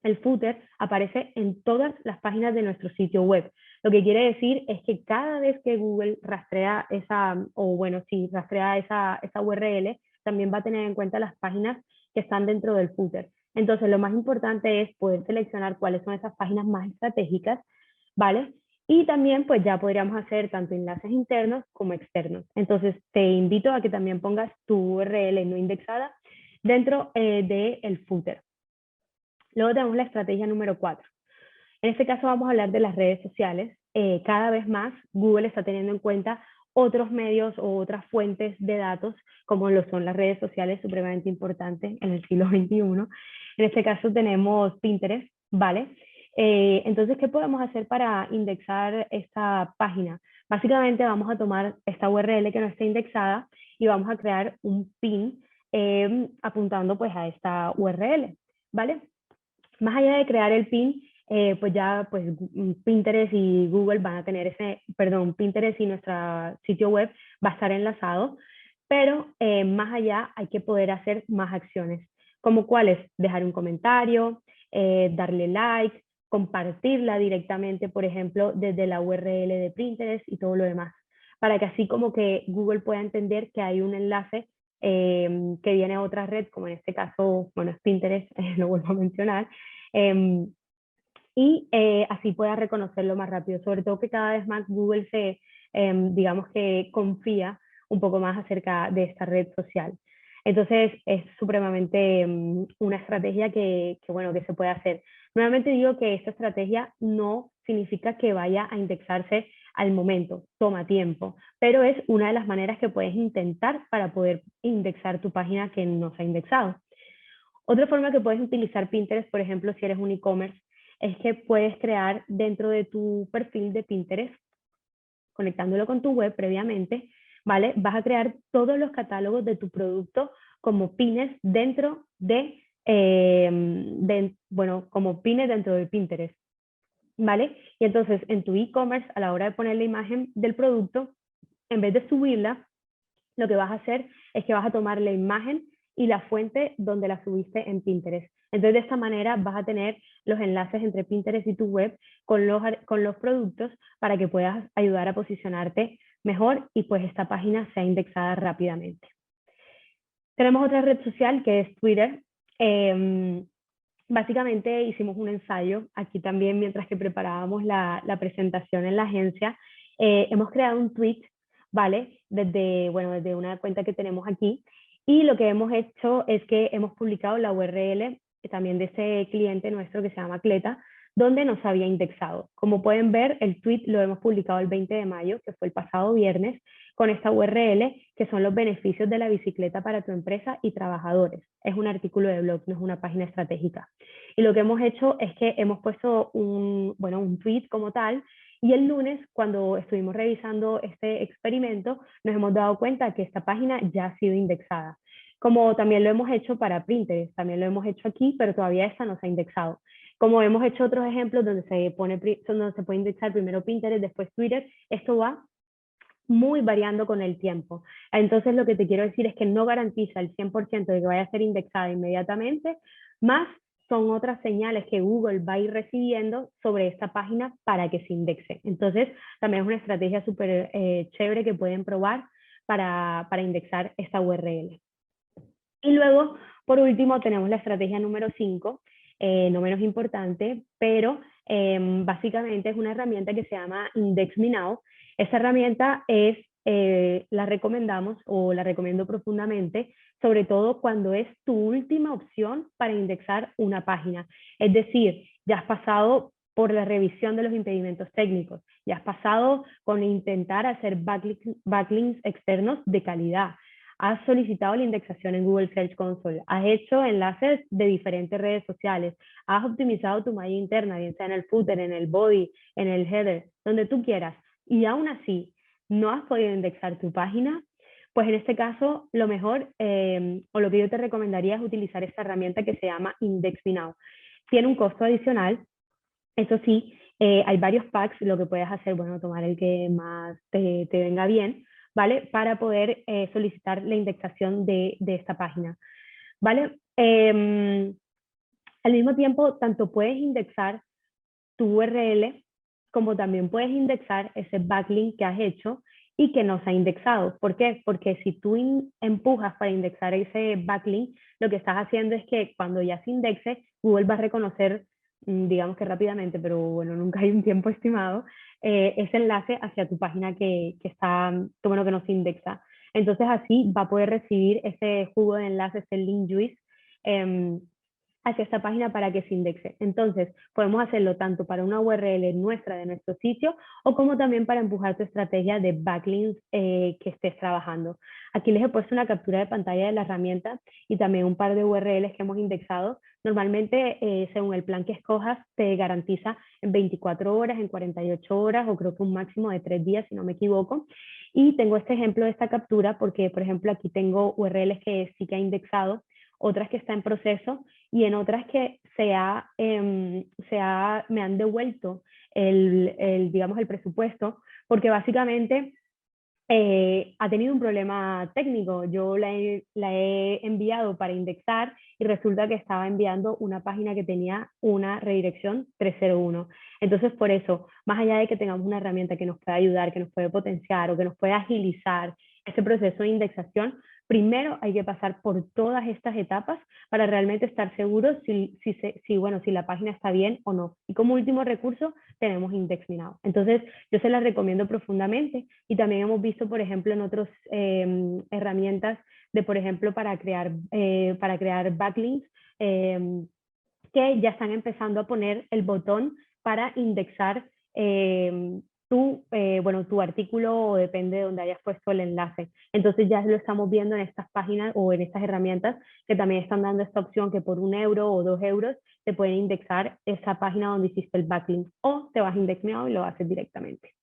el footer aparece en todas las páginas de nuestro sitio web. Lo que quiere decir es que cada vez que Google rastrea rastrea esa URL, también va a tener en cuenta las páginas que están dentro del footer. Entonces, lo más importante es poder seleccionar cuáles son esas páginas más estratégicas, ¿vale? Y también, pues ya podríamos hacer tanto enlaces internos como externos. Entonces, te invito a que también pongas tu URL no indexada dentro del footer. Luego tenemos la estrategia número 4. En este caso vamos a hablar de las redes sociales. Cada vez más Google está teniendo en cuenta otros medios o otras fuentes de datos, como lo son las redes sociales, supremamente importantes en el siglo XXI. En este caso tenemos Pinterest, ¿vale? Entonces, ¿qué podemos hacer para indexar esta página? Básicamente vamos a tomar esta URL que no está indexada y vamos a crear un pin apuntando pues a esta URL, ¿vale? Más allá de crear el pin, pues ya pues Pinterest y Google van a tener Pinterest y nuestro sitio web va a estar enlazado, pero más allá hay que poder hacer más acciones, como cuáles, dejar un comentario, darle like, compartirla directamente, por ejemplo, desde la URL de Pinterest y todo lo demás, para que así como que Google pueda entender que hay un enlace que viene a otra red, como en este caso, bueno, es Pinterest, lo vuelvo a mencionar, eh, y así pueda reconocerlo más rápido. Sobre todo que cada vez más Google digamos que confía un poco más acerca de esta red social. Entonces es supremamente una estrategia bueno, que se puede hacer. Nuevamente digo que esta estrategia no significa que vaya a indexarse al momento, toma tiempo, pero es una de las maneras que puedes intentar para poder indexar tu página que no se ha indexado. Otra forma que puedes utilizar Pinterest, por ejemplo, si eres un e-commerce, es que puedes crear dentro de tu perfil de Pinterest, conectándolo con tu web previamente, ¿vale? Vas a crear todos los catálogos de tu producto como pines dentro bueno, como pines dentro de Pinterest, ¿vale? Y entonces en tu e-commerce, a la hora de poner la imagen del producto, en vez de subirla, lo que vas a hacer es que vas a tomar la imagen y la fuente donde la subiste en Pinterest. Entonces, de esta manera vas a tener los enlaces entre Pinterest y tu web con los productos para que puedas ayudar a posicionarte mejor y pues esta página sea indexada rápidamente. Tenemos otra red social que es Twitter. Básicamente hicimos un ensayo aquí también mientras que preparábamos la presentación en la agencia. Hemos creado un tweet, ¿vale? Desde una cuenta que tenemos aquí. Y lo que hemos hecho es que hemos publicado la URL también de ese cliente nuestro que se llama Cleta, donde nos había indexado. Como pueden ver, el tweet lo hemos publicado el 20 de mayo, que fue el pasado viernes, con esta URL, que son los beneficios de la bicicleta para tu empresa y trabajadores. Es un artículo de blog, no es una página estratégica. Y lo que hemos hecho es que hemos puesto un tweet como tal, y el lunes, cuando estuvimos revisando este experimento, nos hemos dado cuenta que esta página ya ha sido indexada. Como también lo hemos hecho para Pinterest, también lo hemos hecho aquí, pero todavía esta no se ha indexado. Como hemos hecho otros ejemplos donde donde se puede indexar primero Pinterest, después Twitter, esto va muy variando con el tiempo. Entonces, lo que te quiero decir es que no garantiza el 100% de que vaya a ser indexada inmediatamente, más son otras señales que Google va a ir recibiendo sobre esta página para que se indexe. Entonces, también es una estrategia súper chévere que pueden probar para indexar esta URL. Y luego, por último, tenemos la estrategia número 5, no menos importante, pero básicamente es una herramienta que se llama Index Me Now. Esta herramienta es la recomendamos o la recomiendo profundamente, sobre todo cuando es tu última opción para indexar una página. Es decir, ya has pasado por la revisión de los impedimentos técnicos, ya has pasado con intentar hacer backlinks externos de calidad, has solicitado la indexación en Google Search Console, has hecho enlaces de diferentes redes sociales, has optimizado tu malla interna, bien sea en el footer, en el body, en el header, donde tú quieras, y aún así no has podido indexar tu página, pues en este caso lo mejor o lo que yo te recomendaría es utilizar esta herramienta que se llama Index Me Now. Tiene un costo adicional, eso sí, hay varios packs, lo que puedes hacer, bueno, tomar el que más te venga bien, ¿vale? Para poder solicitar la indexación de esta página, ¿vale? Al mismo tiempo, tanto puedes indexar tu URL como también puedes indexar ese backlink que has hecho y que no se ha indexado. ¿Por qué? Porque si tú empujas para indexar ese backlink, lo que estás haciendo es que cuando ya se indexe, Google va a reconocer, digamos que rápidamente, pero bueno, nunca hay un tiempo estimado, ese enlace hacia tu página que está, bueno, que no se indexa. Entonces así va a poder recibir ese jugo de enlace, ese link juice, hacia esta página para que se indexe. Entonces, podemos hacerlo tanto para una URL nuestra de nuestro sitio o como también para empujar tu estrategia de backlinks que estés trabajando. Aquí les he puesto una captura de pantalla de la herramienta y también un par de URLs que hemos indexado. Normalmente, según el plan que escojas, te garantiza en 24 horas, en 48 horas o creo que un máximo de 3 días, si no me equivoco. Y tengo este ejemplo de esta captura porque, por ejemplo, aquí tengo URLs que sí que ha indexado, otras que está en proceso y en otras que me han devuelto digamos, el presupuesto, porque básicamente ha tenido un problema técnico. Yo la he enviado para indexar y resulta que estaba enviando una página que tenía una redirección 301. Entonces, por eso, más allá de que tengamos una herramienta que nos pueda ayudar, que nos puede potenciar o que nos pueda agilizar ese proceso de indexación, primero hay que pasar por todas estas etapas para realmente estar seguros si la página está bien o no. Y como último recurso, tenemos Index Me Now. Entonces, yo se las recomiendo profundamente y también hemos visto, por ejemplo, en otras herramientas de, por ejemplo, para crear backlinks, que ya están empezando a poner el botón para indexar tu artículo o depende de donde hayas puesto el enlace. Entonces ya lo estamos viendo en estas páginas o en estas herramientas que también están dando esta opción que por 1 euro o 2 euros te pueden indexar esa página donde hiciste el backlink o te vas a Index Me Now y lo haces directamente.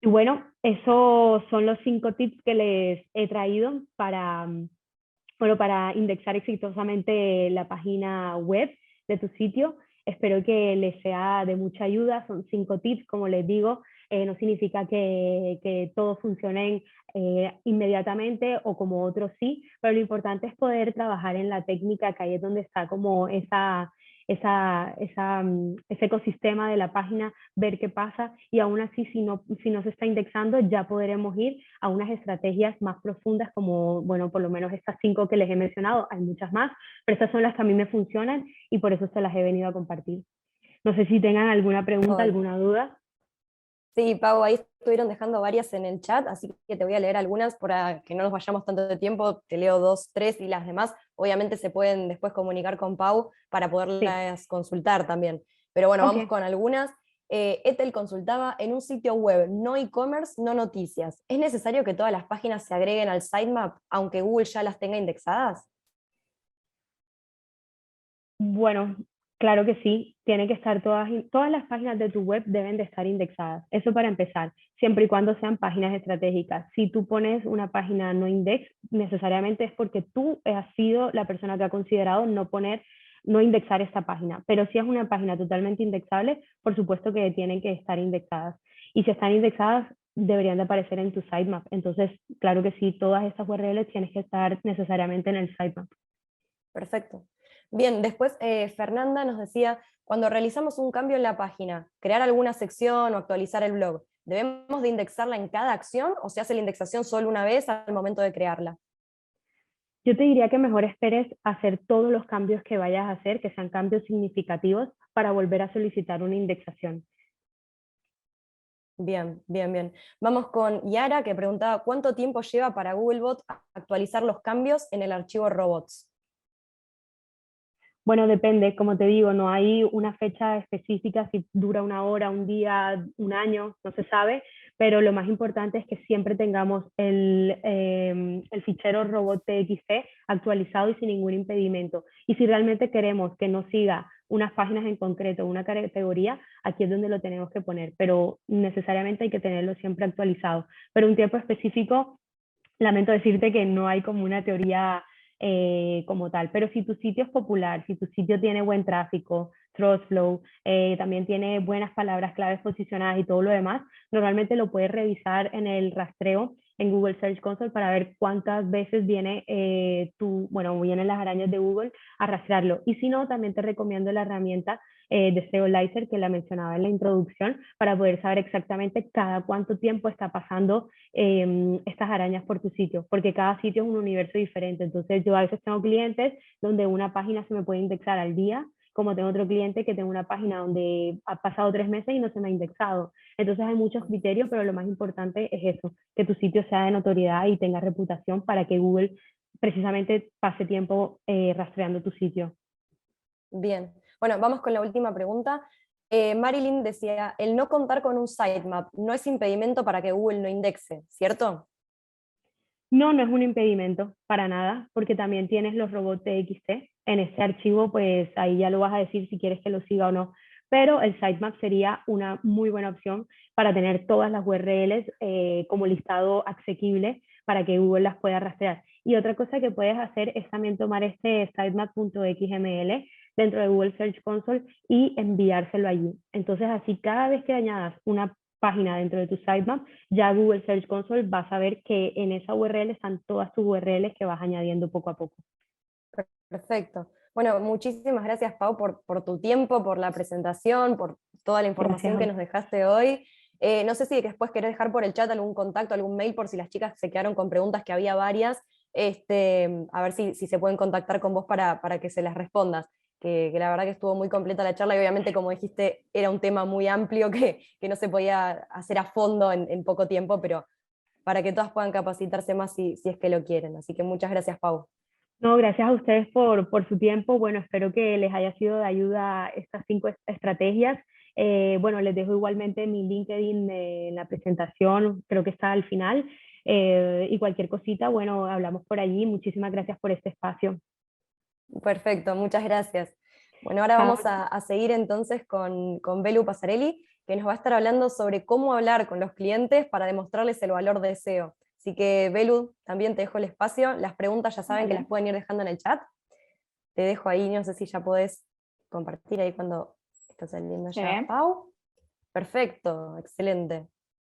Y bueno, esos son los 5 tips que les he traído para indexar exitosamente la página web de tu sitio. Espero que les sea de mucha ayuda. Son 5 tips, como les digo. No significa que todos funcionen inmediatamente o como otros sí, pero lo importante es poder trabajar en la técnica, que ahí es donde está como ese ecosistema de la página, ver qué pasa y aún así si no se está indexando ya podremos ir a unas estrategias más profundas como, bueno, por lo menos estas 5 que les he mencionado, hay muchas más, pero estas son las que a mí me funcionan y por eso se las he venido a compartir. No sé si tengan alguna pregunta, alguna duda. Sí, Pau, ahí estuvieron dejando varias en el chat, así que te voy a leer algunas para que no nos vayamos tanto de tiempo. Te leo 2, 3 y las demás, obviamente se pueden después comunicar con Pau para Sí, poderlas consultar también. Pero bueno, vamos ok. con algunas. Ethel consultaba, en un sitio web no e-commerce, no noticias, ¿es necesario que todas las páginas se agreguen al sitemap, aunque Google ya las tenga indexadas? Bueno, claro que sí, tiene que estar todas las páginas de tu web deben de estar indexadas. Eso para empezar, siempre y cuando sean páginas estratégicas. Si tú pones una página no index, necesariamente es porque tú has sido la persona que ha considerado no indexar esta página. Pero si es una página totalmente indexable, por supuesto que tienen que estar indexadas. Y si están indexadas, deberían de aparecer en tu sitemap. Entonces, claro que sí, todas estas URLs tienen que estar necesariamente en el sitemap. Perfecto. Bien, después Fernanda nos decía, cuando realizamos un cambio en la página, crear alguna sección o actualizar el blog, ¿debemos de indexarla en cada acción o se hace la indexación solo una vez al momento de crearla? Yo te diría que mejor esperes hacer todos los cambios que vayas a hacer, que sean cambios significativos, para volver a solicitar una indexación. Bien, bien, bien. Vamos con Yara, que preguntaba ¿cuánto tiempo lleva para Googlebot actualizar los cambios en el archivo robots? Bueno, depende, como te digo, no hay una fecha específica, si dura una hora, un día, un año, no se sabe, pero lo más importante es que siempre tengamos el fichero robot.txt actualizado y sin ningún impedimento. Y si realmente queremos que no siga unas páginas en concreto, una categoría, aquí es donde lo tenemos que poner, pero necesariamente hay que tenerlo siempre actualizado. Pero un tiempo específico, lamento decirte que no hay como una teoría como tal, pero si tu sitio es popular, si tu sitio tiene buen tráfico, Trustflow, también tiene buenas palabras claves posicionadas y todo lo demás, normalmente lo puedes revisar en el rastreo en Google Search Console para ver cuántas veces viene vienen las arañas de Google a rastrearlo. Y si no, también te recomiendo la herramienta de Seolizer que la mencionaba en la introducción para poder saber exactamente cada cuánto tiempo está pasando estas arañas por tu sitio, porque cada sitio es un universo diferente. Entonces yo a veces tengo clientes donde una página se me puede indexar al día, como tengo otro cliente que tengo una página donde ha pasado 3 meses y no se me ha indexado. Entonces hay muchos criterios, pero lo más importante es eso, que tu sitio sea de notoriedad y tenga reputación para que Google precisamente pase tiempo rastreando tu sitio. Bien. Bueno, vamos con la última pregunta. Marilyn decía, el no contar con un sitemap no es impedimento para que Google no indexe, ¿cierto? No, no es un impedimento para nada, porque también tienes los robots TXT. En este archivo, pues ahí ya lo vas a decir si quieres que lo siga o no. Pero el sitemap sería una muy buena opción para tener todas las URLs como listado asequible para que Google las pueda rastrear. Y otra cosa que puedes hacer es también tomar este sitemap.xml dentro de Google Search Console y enviárselo allí. Entonces, así cada vez que añadas una página dentro de tu sitemap, ya Google Search Console va a saber que en esa URL están todas tus URLs que vas añadiendo poco a poco. Perfecto. Bueno, muchísimas gracias, Pau, por tu tiempo, por la presentación, por toda la información Gracias a que nos dejaste hoy. No sé si después querés dejar por el chat algún contacto, algún mail, por si las chicas se quedaron con preguntas, que había varias, a ver si se pueden contactar con vos para que se las respondas. Que la verdad que estuvo muy completa la charla y obviamente, como dijiste, era un tema muy amplio que no se podía hacer a fondo en poco tiempo, pero para que todas puedan capacitarse más si es que lo quieren. Así que muchas gracias, Pau. No, gracias a ustedes por su tiempo. Bueno, espero que les haya sido de ayuda estas 5 estrategias. Bueno, les dejo igualmente mi LinkedIn en la presentación, creo que está al final. Y cualquier cosita, bueno, hablamos por allí. Muchísimas gracias por este espacio. Perfecto, muchas gracias. Bueno, ahora Chao. vamos a seguir entonces con Belu Pasarelli, que nos va a estar hablando sobre cómo hablar con los clientes para demostrarles el valor de SEO. Así que, Belu, también te dejo el espacio. Las preguntas ya saben que las Vale. pueden ir dejando en el chat. Te dejo ahí, no sé si ya podés compartir ahí cuando está saliendo Sí, ya Pau. Perfecto, excelente.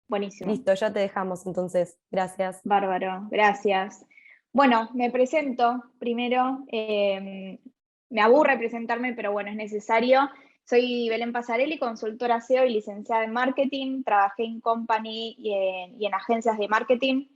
buenísimo. Listo, ya te dejamos entonces. Gracias. Bárbaro, gracias. Bueno, me presento primero. Me aburre presentarme, pero bueno, es necesario. Soy Belén Pasarelli, consultora SEO y licenciada en marketing. Trabajé en company y en agencias de marketing.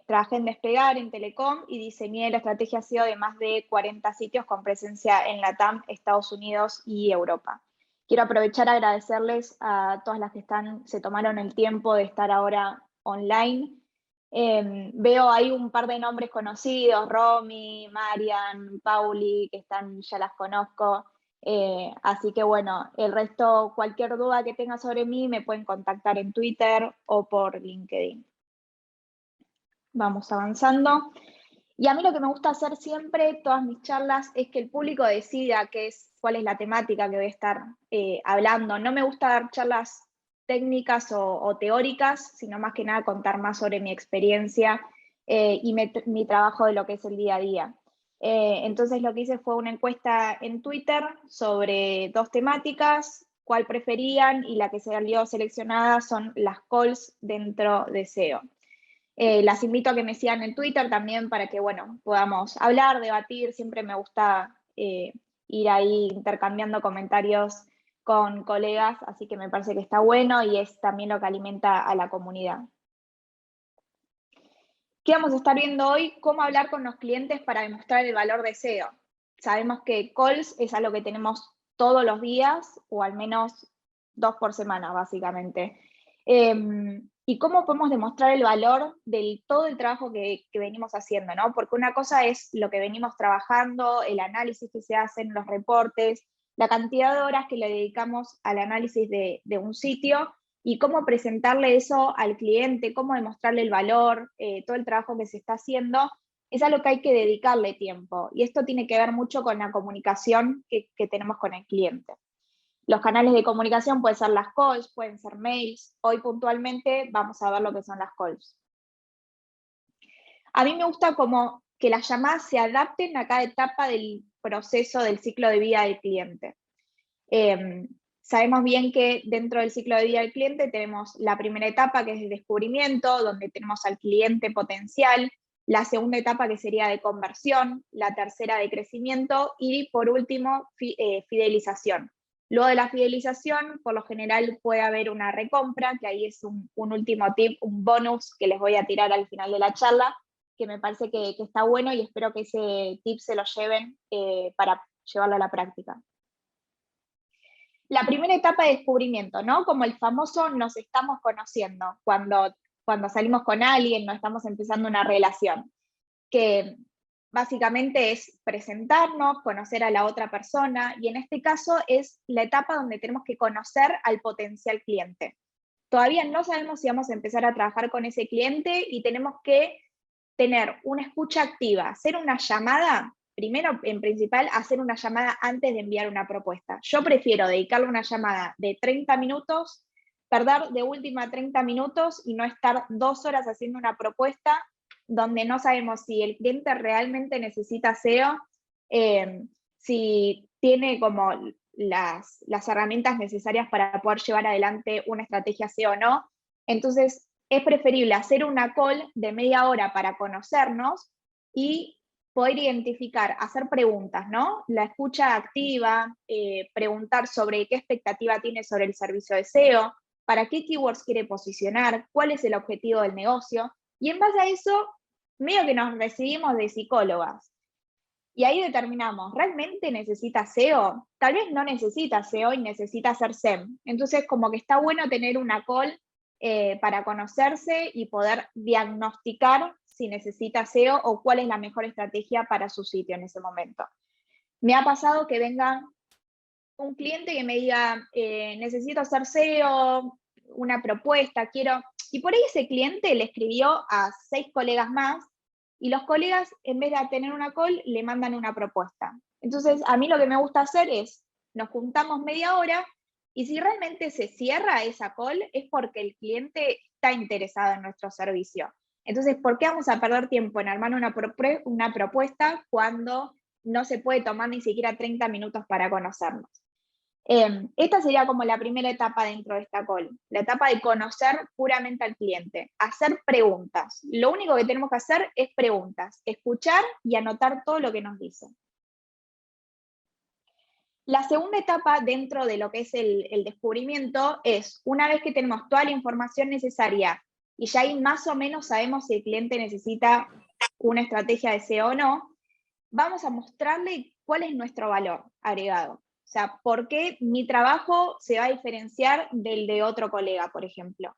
Trabajé en Despegar, en Telecom, y diseñé la estrategia SEO de más de 40 sitios con presencia en LATAM, Estados Unidos y Europa. Quiero aprovechar a agradecerles a todas las que se tomaron el tiempo de estar ahora online. Veo ahí un par de nombres conocidos, Romy, Marian, Pauli, que ya las conozco. Así que bueno, el resto, cualquier duda que tenga sobre mí, me pueden contactar en Twitter o por LinkedIn. Vamos avanzando. Y a mí lo que me gusta hacer siempre, todas mis charlas, es que el público decida cuál es la temática que voy a estar hablando. No me gusta dar charlas técnicas o teóricas, sino más que nada contar más sobre mi experiencia y mi trabajo de lo que es el día a día. Entonces lo que hice fue una encuesta en Twitter sobre 2 temáticas, cuál preferían, y la que salió seleccionada son las calls dentro de SEO. Las invito a que me sigan en Twitter también para que, bueno, podamos hablar, debatir. Siempre me gusta ir ahí intercambiando comentarios con colegas, así que me parece que está bueno y es también lo que alimenta a la comunidad. ¿Qué vamos a estar viendo hoy? Cómo hablar con los clientes para demostrar el valor de SEO. Sabemos que calls es algo que tenemos todos los días, o al menos 2 por semana, básicamente. Y cómo podemos demostrar el valor de todo el trabajo que venimos haciendo, ¿no? Porque una cosa es lo que venimos trabajando, el análisis que se hacen, los reportes, la cantidad de horas que le dedicamos al análisis de un sitio, y cómo presentarle eso al cliente, cómo demostrarle el valor, todo el trabajo que se está haciendo, es algo que hay que dedicarle tiempo. Y esto tiene que ver mucho con la comunicación que tenemos con el cliente. Los canales de comunicación pueden ser las calls, pueden ser mails. Hoy puntualmente vamos a ver lo que son las calls. A mí me gusta como que las llamadas se adapten a cada etapa del proceso del ciclo de vida del cliente. Sabemos bien que dentro del ciclo de vida del cliente tenemos la primera etapa, que es el descubrimiento, donde tenemos al cliente potencial, la segunda etapa, que sería de conversión, la tercera de crecimiento, y por último, fidelización. Luego de la fidelización, por lo general puede haber una recompra, que ahí es un último tip, un bonus que les voy a tirar al final de la charla, que me parece que está bueno, y espero que ese tip se lo lleven para llevarlo a la práctica. La primera etapa de descubrimiento, ¿no? Como el famoso nos estamos conociendo, cuando salimos con alguien, no estamos empezando una relación, que básicamente es presentarnos, conocer a la otra persona, y en este caso es la etapa donde tenemos que conocer al potencial cliente. Todavía no sabemos si vamos a empezar a trabajar con ese cliente, y tenemos que tener una escucha activa, hacer una llamada. Primero, en principal, hacer una llamada antes de enviar una propuesta. Yo prefiero dedicarle una llamada de 30 minutos, perder de última 30 minutos y no estar 2 horas haciendo una propuesta donde no sabemos si el cliente realmente necesita SEO, si tiene como las herramientas necesarias para poder llevar adelante una estrategia SEO o no. Entonces, es preferible hacer una call de media hora para conocernos y poder identificar, hacer preguntas, ¿no? La escucha activa, preguntar sobre qué expectativa tiene sobre el servicio de SEO, para qué keywords quiere posicionar, cuál es el objetivo del negocio, y en base a eso, medio que nos recibimos de psicólogas. Y ahí determinamos, ¿realmente necesita SEO? Tal vez no necesita SEO y necesita hacer SEM. Entonces, como que está bueno tener una call para conocerse y poder diagnosticar si necesita SEO o cuál es la mejor estrategia para su sitio en ese momento. Me ha pasado que venga un cliente que me diga, necesito hacer SEO, una propuesta, quiero... Y por ahí ese cliente le escribió a 6 colegas más, y los colegas, en vez de tener una call, le mandan una propuesta. Entonces, a mí lo que me gusta hacer es, nos juntamos media hora, y si realmente se cierra esa call, es porque el cliente está interesado en nuestro servicio. Entonces, ¿por qué vamos a perder tiempo en armar una propuesta cuando no se puede tomar ni siquiera 30 minutos para conocernos? Esta sería como la primera etapa dentro de esta call, la etapa de conocer puramente al cliente, hacer preguntas. Lo único que tenemos que hacer es preguntas, escuchar y anotar todo lo que nos dice. La segunda etapa dentro de lo que es el descubrimiento es, una vez que tenemos toda la información necesaria y ya ahí más o menos sabemos si el cliente necesita una estrategia de SEO o no, vamos a mostrarle cuál es nuestro valor agregado. O sea, por qué mi trabajo se va a diferenciar del de otro colega, por ejemplo.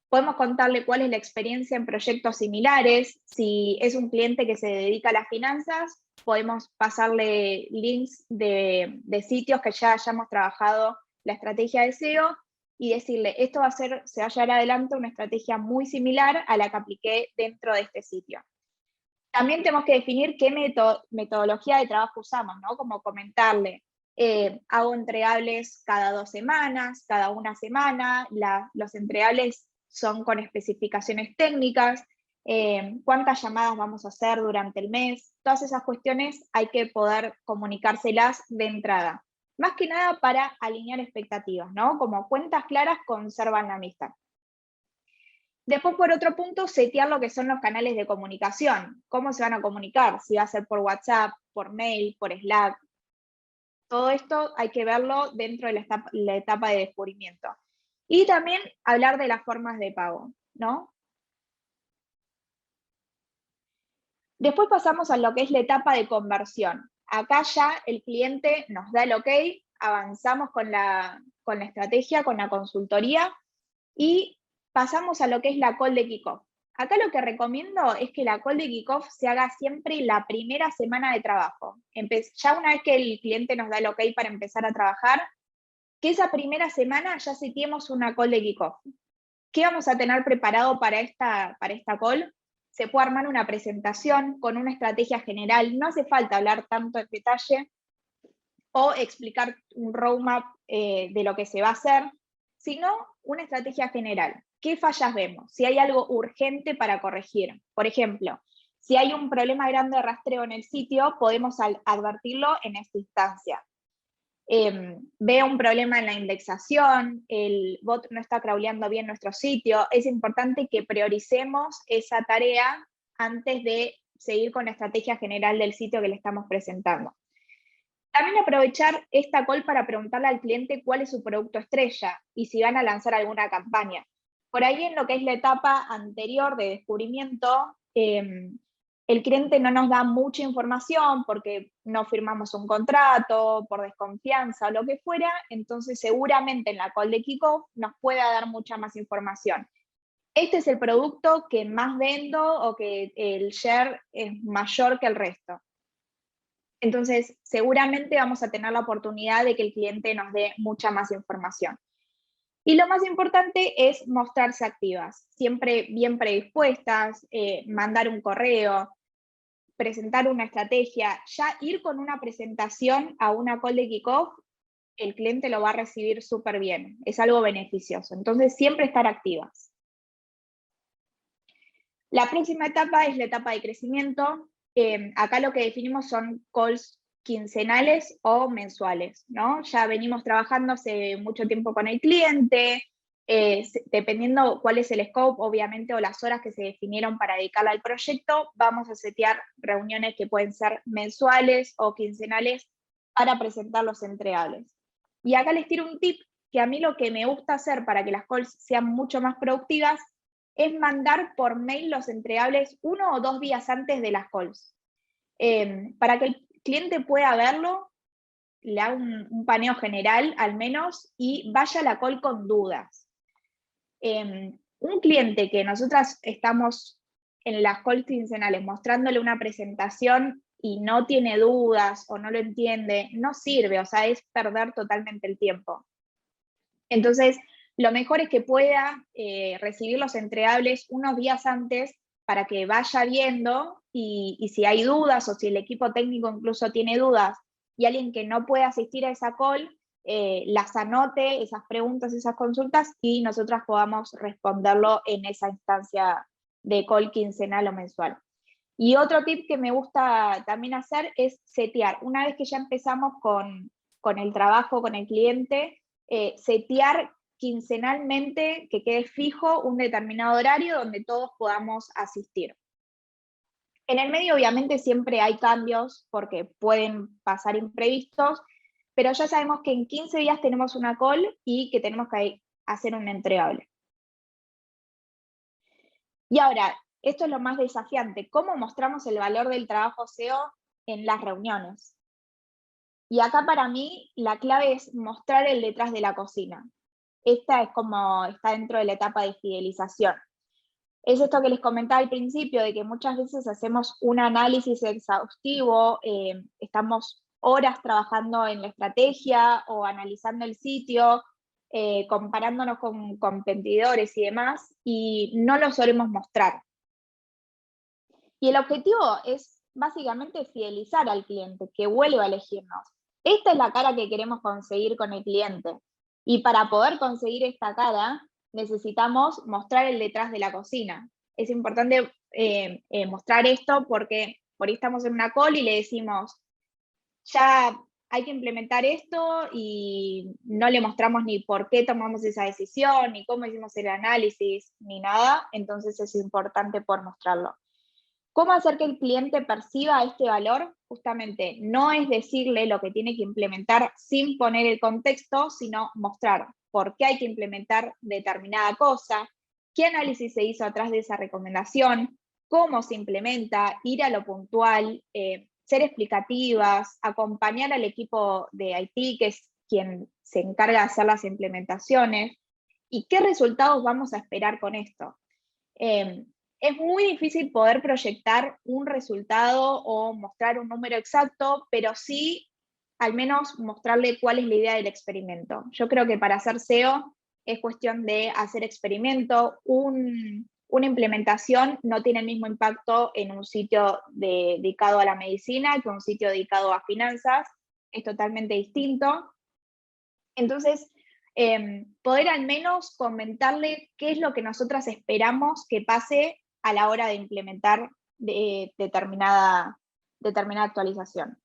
Podemos contarle cuál es la experiencia en proyectos similares. Si es un cliente que se dedica a las finanzas, podemos pasarle links de sitios que ya hayamos trabajado la estrategia de SEO y decirle, esto se va a llevar adelante una estrategia muy similar a la que apliqué dentro de este sitio. También tenemos que definir qué metodología de trabajo usamos, ¿no? Como comentarle, hago entregables cada 2 semanas, cada 1 semana, los entregables son con especificaciones técnicas, cuántas llamadas vamos a hacer durante el mes, todas esas cuestiones hay que poder comunicárselas de entrada. Más que nada para alinear expectativas, ¿no? Como cuentas claras conservan la amistad. Después, por otro punto, setear lo que son los canales de comunicación. ¿Cómo se van a comunicar? Si va a ser por WhatsApp, por mail, por Slack. Todo esto hay que verlo dentro de la etapa de descubrimiento. Y también hablar de las formas de pago, ¿no? Después pasamos a lo que es la etapa de conversión. Acá ya el cliente nos da el ok, avanzamos con la estrategia, con la consultoría, y pasamos a lo que es la call de kickoff. Acá lo que recomiendo es que la call de kickoff se haga siempre la primera semana de trabajo. Ya una vez que el cliente nos da el ok para empezar a trabajar, que esa primera semana ya setiemos una call de kickoff. ¿Qué vamos a tener preparado para esta call? Se puede armar una presentación con una estrategia general. No hace falta hablar tanto en detalle o explicar un roadmap de lo que se va a hacer, sino una estrategia general. ¿Qué fallas vemos? Si hay algo urgente para corregir. Por ejemplo, si hay un problema grande de rastreo en el sitio, podemos advertirlo en esta instancia. Veo un problema en la indexación, el bot no está crawleando bien nuestro sitio, es importante que prioricemos esa tarea antes de seguir con la estrategia general del sitio que le estamos presentando. También aprovechar esta call para preguntarle al cliente cuál es su producto estrella y si van a lanzar alguna campaña. Por ahí en lo que es la etapa anterior de descubrimiento, el cliente no nos da mucha información porque no firmamos un contrato, por desconfianza o lo que fuera, entonces seguramente en la call de kickoff nos pueda dar mucha más información. Este es el producto que más vendo o que el share es mayor que el resto. Entonces, seguramente vamos a tener la oportunidad de que el cliente nos dé mucha más información. Y lo más importante es mostrarse activas, siempre bien predispuestas, mandar un correo, presentar una estrategia, ya ir con una presentación a una call de kickoff, el cliente lo va a recibir súper bien, es algo beneficioso. Entonces, siempre estar activas. La próxima etapa es la etapa de crecimiento. Acá lo que definimos son calls quincenales o mensuales, ¿no? Ya venimos trabajando hace mucho tiempo con el cliente, dependiendo cuál es el scope, obviamente, o las horas que se definieron para dedicarla al proyecto, vamos a setear reuniones que pueden ser mensuales o quincenales para presentar los entregables. Y acá les tiro un tip, que a mí lo que me gusta hacer para que las calls sean mucho más productivas es mandar por mail los entregables 1 o 2 días antes de las calls. Para que el cliente pueda verlo, le haga un paneo general al menos y vaya a la call con dudas. Un cliente que nosotras estamos en las calls quincenales mostrándole una presentación y no tiene dudas o no lo entiende, no sirve, o sea, es perder totalmente el tiempo. Entonces, lo mejor es que pueda recibir los entregables unos días antes para que vaya viendo y si hay dudas o si el equipo técnico incluso tiene dudas y alguien que no puede asistir a esa call, las anote, esas preguntas, esas consultas y nosotras podamos responderlo en esa instancia de call quincenal o mensual. Y otro tip que me gusta también hacer es setear. Una vez que ya empezamos con el trabajo, con el cliente, setear quincenalmente que quede fijo un determinado horario donde todos podamos asistir. En el medio obviamente siempre hay cambios porque pueden pasar imprevistos, pero ya sabemos que en 15 días tenemos una call y que tenemos que hacer un entregable. Y ahora, esto es lo más desafiante, ¿cómo mostramos el valor del trabajo SEO en las reuniones? Y acá para mí la clave es mostrar el detrás de la cocina. Esta es como está dentro de la etapa de fidelización. Es esto que les comentaba al principio, de que muchas veces hacemos un análisis exhaustivo, estamos horas trabajando en la estrategia o analizando el sitio, comparándonos con competidores y demás, y no lo solemos mostrar. Y el objetivo es básicamente fidelizar al cliente, que vuelva a elegirnos. Esta es la cara que queremos conseguir con el cliente. Y para poder conseguir esta cara, necesitamos mostrar el detrás de la cocina. Es importante mostrar esto porque por ahí estamos en una call y le decimos, ya hay que implementar esto y no le mostramos ni por qué tomamos esa decisión, ni cómo hicimos el análisis, ni nada, entonces es importante por mostrarlo. ¿Cómo hacer que el cliente perciba este valor? Justamente no es decirle lo que tiene que implementar sin poner el contexto, sino mostrar por qué hay que implementar determinada cosa, qué análisis se hizo atrás de esa recomendación, cómo se implementa, ir a lo puntual, ser explicativas, acompañar al equipo de IT, que es quien se encarga de hacer las implementaciones, ¿Y qué resultados vamos a esperar con esto? Es muy difícil poder proyectar un resultado o mostrar un número exacto, pero sí al menos mostrarle cuál es la idea del experimento. Yo creo que para hacer SEO es cuestión de hacer experimento. Una implementación no tiene el mismo impacto en un sitio dedicado a la medicina que un sitio dedicado a finanzas. Es totalmente distinto. Entonces, poder al menos comentarle qué es lo que nosotras esperamos que pase a la hora de implementar determinada actualización.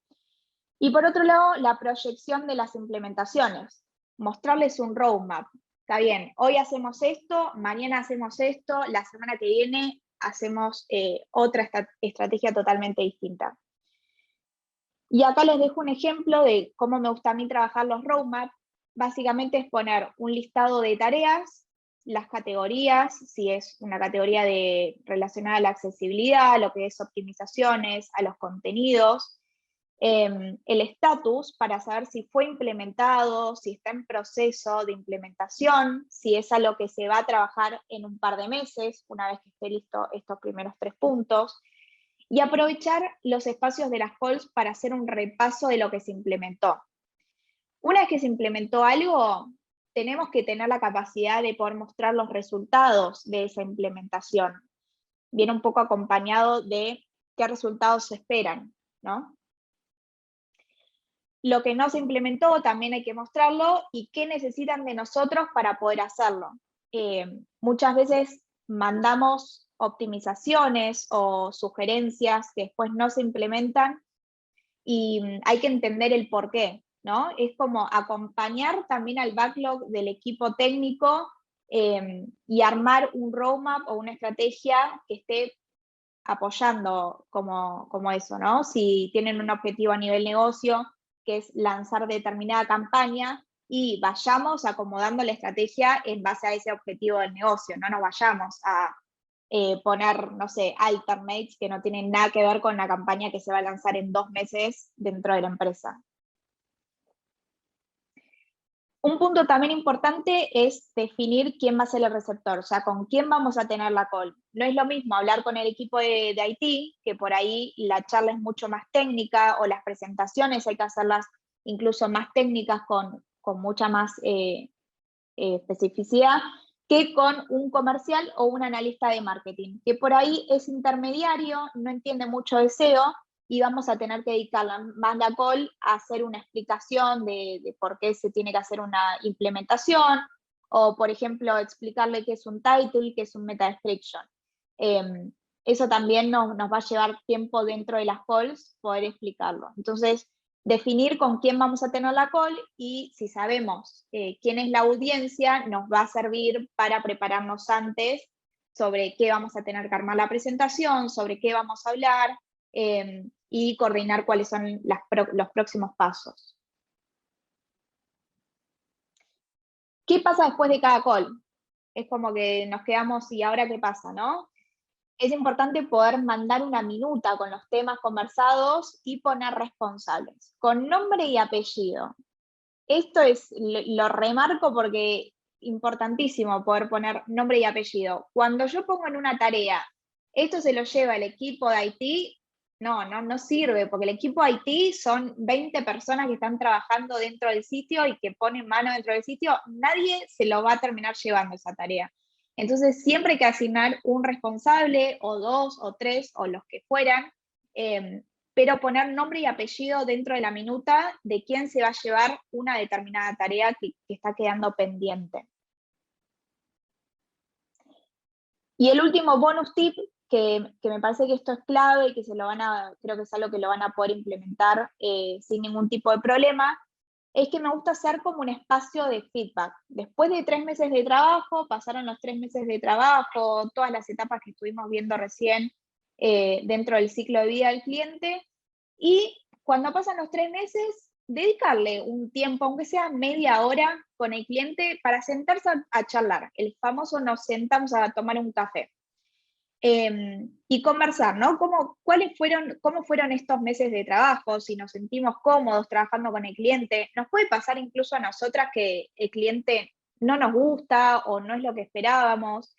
Y por otro lado, la proyección de las implementaciones. Mostrarles un roadmap. Está bien, hoy hacemos esto, mañana hacemos esto, la semana que viene hacemos otra estrategia totalmente distinta. Y acá les dejo un ejemplo de cómo me gusta a mí trabajar los roadmaps. Básicamente es poner un listado de tareas, las categorías, si es una categoría relacionada a la accesibilidad, lo que es optimizaciones, a los contenidos, el estatus para saber si fue implementado, si está en proceso de implementación, si es algo que se va a trabajar en un par de meses, una vez que esté listo estos primeros 3 puntos, y aprovechar los espacios de las calls para hacer un repaso de lo que se implementó. Una vez que se implementó algo, tenemos que tener la capacidad de poder mostrar los resultados de esa implementación. Viene un poco acompañado de qué resultados se esperan, ¿no? Lo que no se implementó también hay que mostrarlo y qué necesitan de nosotros para poder hacerlo. Muchas veces mandamos optimizaciones o sugerencias que después no se implementan y hay que entender el por qué, ¿no? Es como acompañar también al backlog del equipo técnico y armar un roadmap o una estrategia que esté apoyando como eso, ¿no? Si tienen un objetivo a nivel negocio, que es lanzar determinada campaña, y vayamos acomodando la estrategia en base a ese objetivo del negocio, no nos vayamos a poner, no sé, alternates que no tienen nada que ver con la campaña que se va a lanzar en 2 meses dentro de la empresa. Un punto también importante es definir quién va a ser el receptor, o sea, con quién vamos a tener la call. No es lo mismo hablar con el equipo de IT, que por ahí la charla es mucho más técnica, o las presentaciones hay que hacerlas incluso más técnicas con mucha más especificidad, que con un comercial o un analista de marketing, que por ahí es intermediario, no entiende mucho de SEO, y vamos a tener que dedicarla más la call a hacer una explicación de por qué se tiene que hacer una implementación, o por ejemplo explicarle qué es un title, qué es un meta description. Eso también nos va a llevar tiempo dentro de las calls poder explicarlo. Entonces, definir con quién vamos a tener la call, y si sabemos quién es la audiencia, nos va a servir para prepararnos antes sobre qué vamos a tener que armar la presentación, sobre qué vamos a hablar, y coordinar cuáles son los próximos pasos. ¿Qué pasa después de cada call? Es como que nos quedamos, ¿y ahora qué pasa, no? Es importante poder mandar una minuta con los temas conversados y poner responsables, con nombre y apellido. Esto lo remarco porque es importantísimo poder poner nombre y apellido. Cuando yo pongo en una tarea, esto se lo lleva el equipo de IT, no sirve, porque el equipo de IT son 20 personas que están trabajando dentro del sitio y que ponen mano dentro del sitio, nadie se lo va a terminar llevando esa tarea. Entonces siempre hay que asignar un responsable, o 2, o 3, o los que fueran, pero poner nombre y apellido dentro de la minuta de quién se va a llevar una determinada tarea que está quedando pendiente. Y el último bonus tip, que me parece que esto es clave y que creo que es algo que lo van a poder implementar sin ningún tipo de problema, es que me gusta hacer como un espacio de feedback. Después de 3 meses de trabajo, pasaron los 3 meses de trabajo, todas las etapas que estuvimos viendo recién dentro del ciclo de vida del cliente, y cuando pasan los 3 meses, dedicarle un tiempo, aunque sea media hora, con el cliente para sentarse a charlar. El famoso nos sentamos a tomar un café. Y conversar, ¿no? ¿Cómo fueron estos meses de trabajo? Si nos sentimos cómodos trabajando con el cliente. Nos puede pasar incluso a nosotras que el cliente no nos gusta o no es lo que esperábamos.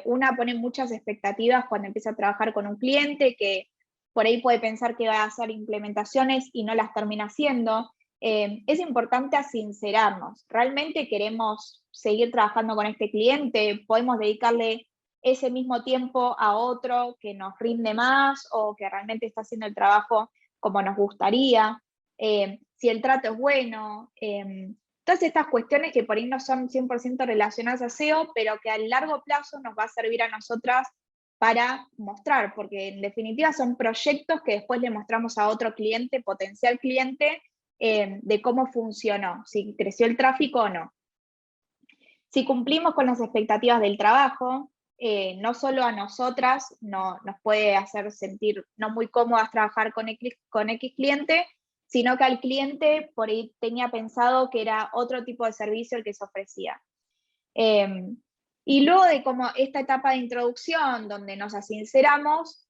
Una pone muchas expectativas cuando empieza a trabajar con un cliente que por ahí puede pensar que va a hacer implementaciones y no las termina haciendo. Es importante sincerarnos. ¿Realmente queremos seguir trabajando con este cliente? ¿Podemos dedicarle ese mismo tiempo a otro que nos rinde más o que realmente está haciendo el trabajo como nos gustaría? Si el trato es bueno. Todas estas cuestiones que por ahí no son 100% relacionadas a SEO, pero que a largo plazo nos va a servir a nosotras para mostrar, porque en definitiva son proyectos que después le mostramos a otro cliente, potencial cliente, de cómo funcionó, si creció el tráfico o no. Si cumplimos con las expectativas del trabajo, no solo a nosotras nos puede hacer sentir no muy cómodas trabajar con X cliente, sino que al cliente por ahí tenía pensado que era otro tipo de servicio el que se ofrecía. Y luego de como esta etapa de introducción, donde nos sinceramos,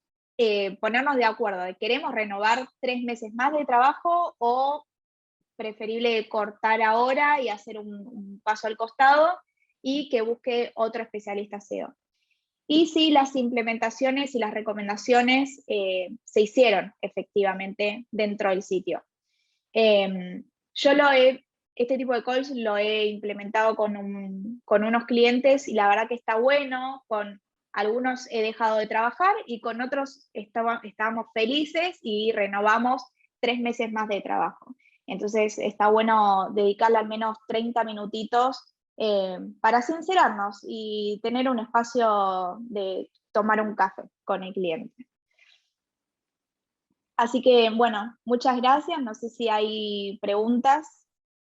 ponernos de acuerdo, de queremos renovar 3 meses más de trabajo o preferible cortar ahora y hacer un paso al costado y que busque otro especialista SEO. Y si las implementaciones y las recomendaciones se hicieron efectivamente dentro del sitio. Yo este tipo de calls lo he implementado con unos clientes y la verdad que está bueno. Con algunos he dejado de trabajar y con otros estábamos felices y renovamos 3 meses más de trabajo. Entonces está bueno dedicarle al menos 30 minutitos para sincerarnos y tener un espacio de tomar un café con el cliente. Así que, bueno, muchas gracias. No sé si hay preguntas.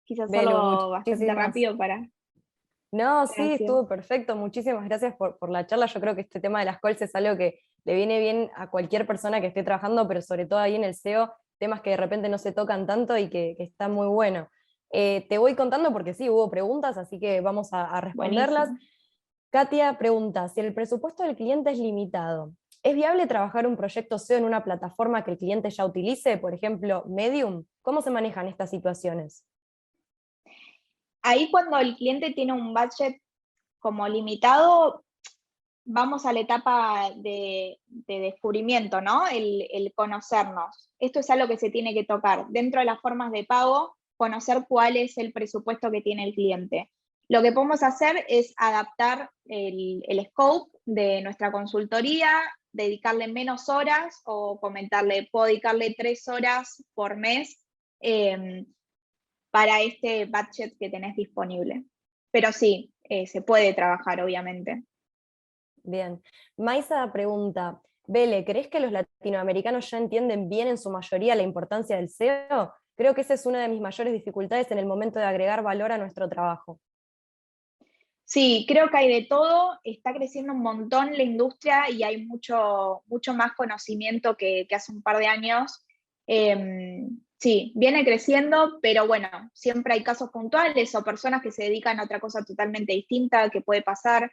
Quizás Belu, solo bastante muchísimas. rápido para... No, sí, Gracias. estuvo perfecto. Muchísimas gracias por la charla. Yo creo que este tema de las calls es algo que le viene bien a cualquier persona que esté trabajando, pero sobre todo ahí en el SEO, temas que de repente no se tocan tanto y que está muy bueno. Te voy contando porque sí, hubo preguntas, así que vamos a responderlas. Buenísimo. Katia pregunta, si el presupuesto del cliente es limitado, ¿es viable trabajar un proyecto SEO en una plataforma que el cliente ya utilice, por ejemplo, Medium? ¿Cómo se manejan estas situaciones? Ahí cuando el cliente tiene un budget como limitado, vamos a la etapa de descubrimiento, ¿no? El conocernos. Esto es algo que se tiene que tocar. Dentro de las formas de pago, conocer cuál es el presupuesto que tiene el cliente. Lo que podemos hacer es adaptar el scope de nuestra consultoría, dedicarle menos horas o comentarle, puedo dedicarle 3 horas por mes para este budget que tenés disponible. Pero sí, se puede trabajar, obviamente. Bien. Maisa pregunta, Bele, ¿crees que los latinoamericanos ya entienden bien en su mayoría la importancia del SEO? Creo que esa es una de mis mayores dificultades en el momento de agregar valor a nuestro trabajo. Sí, creo que hay de todo, está creciendo un montón la industria y hay mucho más conocimiento que hace un par de años. Sí, viene creciendo, pero bueno, siempre hay casos puntuales o personas que se dedican a otra cosa totalmente distinta que puede pasar.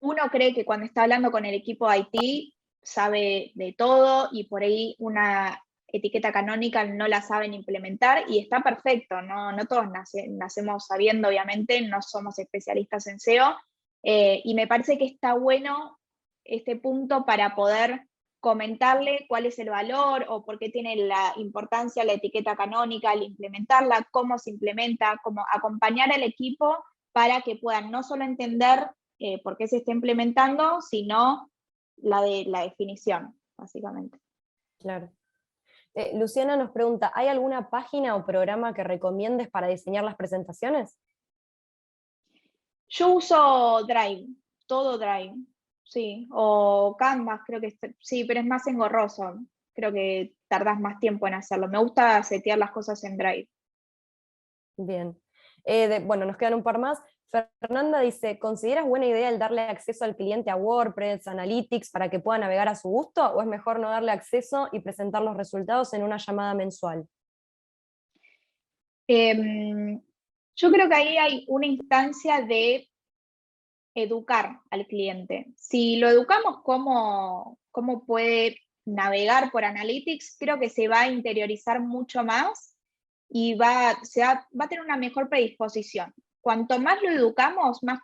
Uno cree que cuando está hablando con el equipo de IT sabe de todo y por ahí una etiqueta canónica no la saben implementar y está perfecto, no todos nacemos sabiendo, obviamente, no somos especialistas en SEO, y me parece que está bueno este punto para poder comentarle cuál es el valor o por qué tiene la importancia la etiqueta canónica al implementarla, cómo se implementa, cómo acompañar al equipo para que puedan no solo entender por qué se está implementando, sino la definición, básicamente. Claro. Luciana nos pregunta, ¿hay alguna página o programa que recomiendes para diseñar las presentaciones? Yo uso Drive, todo Drive, sí, o Canvas, creo que sí, pero es más engorroso. Creo que tardas más tiempo en hacerlo. Me gusta setear las cosas en Drive. Bien. Bueno, nos quedan un par más. Fernanda dice, ¿consideras buena idea el darle acceso al cliente a WordPress, Analytics, para que pueda navegar a su gusto? ¿O es mejor no darle acceso y presentar los resultados en una llamada mensual? Yo creo que ahí hay una instancia de educar al cliente. Si lo educamos cómo puede navegar por Analytics, creo que se va a interiorizar mucho más y va a tener una mejor predisposición. Cuanto más lo educamos, más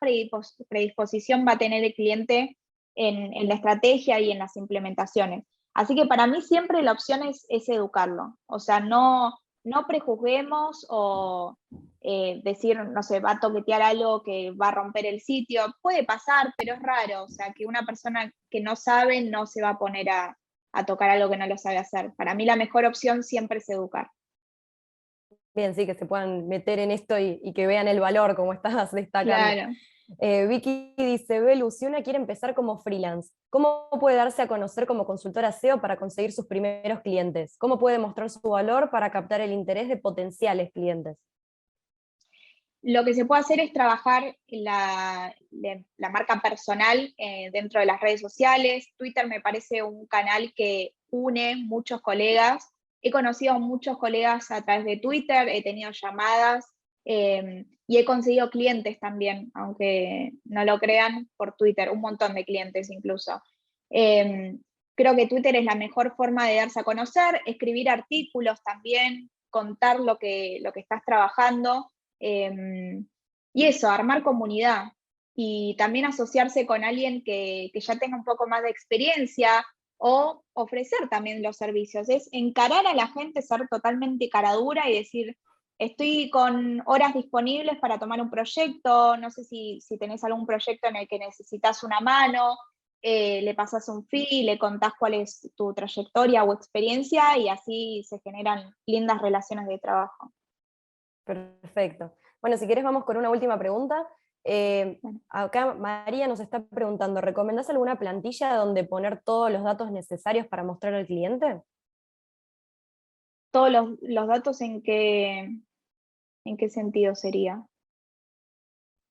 predisposición va a tener el cliente en la estrategia y en las implementaciones. Así que para mí siempre la opción es educarlo. O sea, no prejuzguemos o decir, no sé, va a toquetear algo que va a romper el sitio. Puede pasar, pero es raro. O sea, que una persona que no sabe no se va a poner a tocar algo que no lo sabe hacer. Para mí la mejor opción siempre es educar. Bien, sí, que se puedan meter en esto y que vean el valor, como estás destacando. Claro. Vicky dice, Belu, si una quiere empezar como freelance, ¿cómo puede darse a conocer como consultora SEO para conseguir sus primeros clientes? ¿Cómo puede mostrar su valor para captar el interés de potenciales clientes? Lo que se puede hacer es trabajar la marca personal dentro de las redes sociales. Twitter me parece un canal que une muchos colegas. He conocido a muchos colegas a través de Twitter, he tenido llamadas y he conseguido clientes también, aunque no lo crean, por Twitter, un montón de clientes incluso. Creo que Twitter es la mejor forma de darse a conocer, escribir artículos también, contar lo que estás trabajando. Y eso, armar comunidad y también asociarse con alguien que ya tenga un poco más de experiencia o ofrecer también los servicios. Es encarar a la gente, ser totalmente caradura y decir, estoy con horas disponibles para tomar un proyecto, no sé si tenés algún proyecto en el que necesitas una mano, le pasas un fee, le contás cuál es tu trayectoria o experiencia y así se generan lindas relaciones de trabajo. Perfecto. Bueno, si querés vamos con una última pregunta. Acá María nos está preguntando, ¿recomendás alguna plantilla donde poner todos los datos necesarios para mostrar al cliente? Todos los datos ¿en qué sentido sería?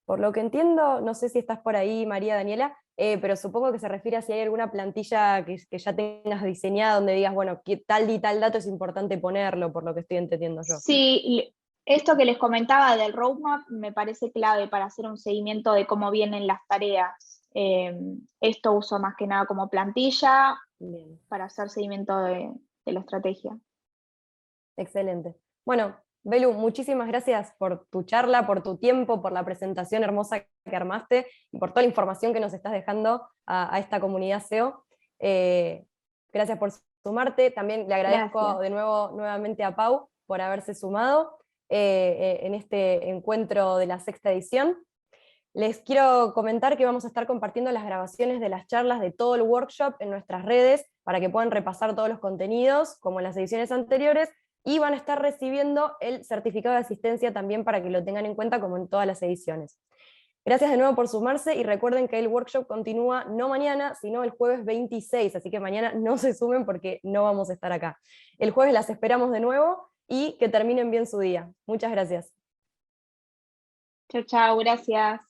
Por lo que entiendo, no sé si estás por ahí, María Daniela, pero supongo que se refiere a si hay alguna plantilla que ya tengas diseñada donde digas, bueno, que tal y tal dato es importante ponerlo, por lo que estoy entendiendo yo. Sí, esto que les comentaba del roadmap me parece clave para hacer un seguimiento de cómo vienen las tareas. Esto uso más que nada como plantilla. Bien. Para hacer seguimiento de la estrategia. Excelente. Bueno, Belu, muchísimas gracias por tu charla, por tu tiempo, por la presentación hermosa que armaste y por toda la información que nos estás dejando a esta comunidad SEO. Gracias por sumarte. También le agradezco de nuevo nuevamente a Pau por haberse sumado en este encuentro de la 6ª edición. Les quiero comentar que vamos a estar compartiendo las grabaciones de las charlas de todo el workshop en nuestras redes para que puedan repasar todos los contenidos, como en las ediciones anteriores, y van a estar recibiendo el certificado de asistencia también para que lo tengan en cuenta como en todas las ediciones. Gracias de nuevo por sumarse y recuerden que el workshop continúa no mañana, sino el jueves 26, así que mañana no se sumen porque no vamos a estar acá. El jueves las esperamos de nuevo y que terminen bien su día. Muchas gracias. Chao, chao, gracias.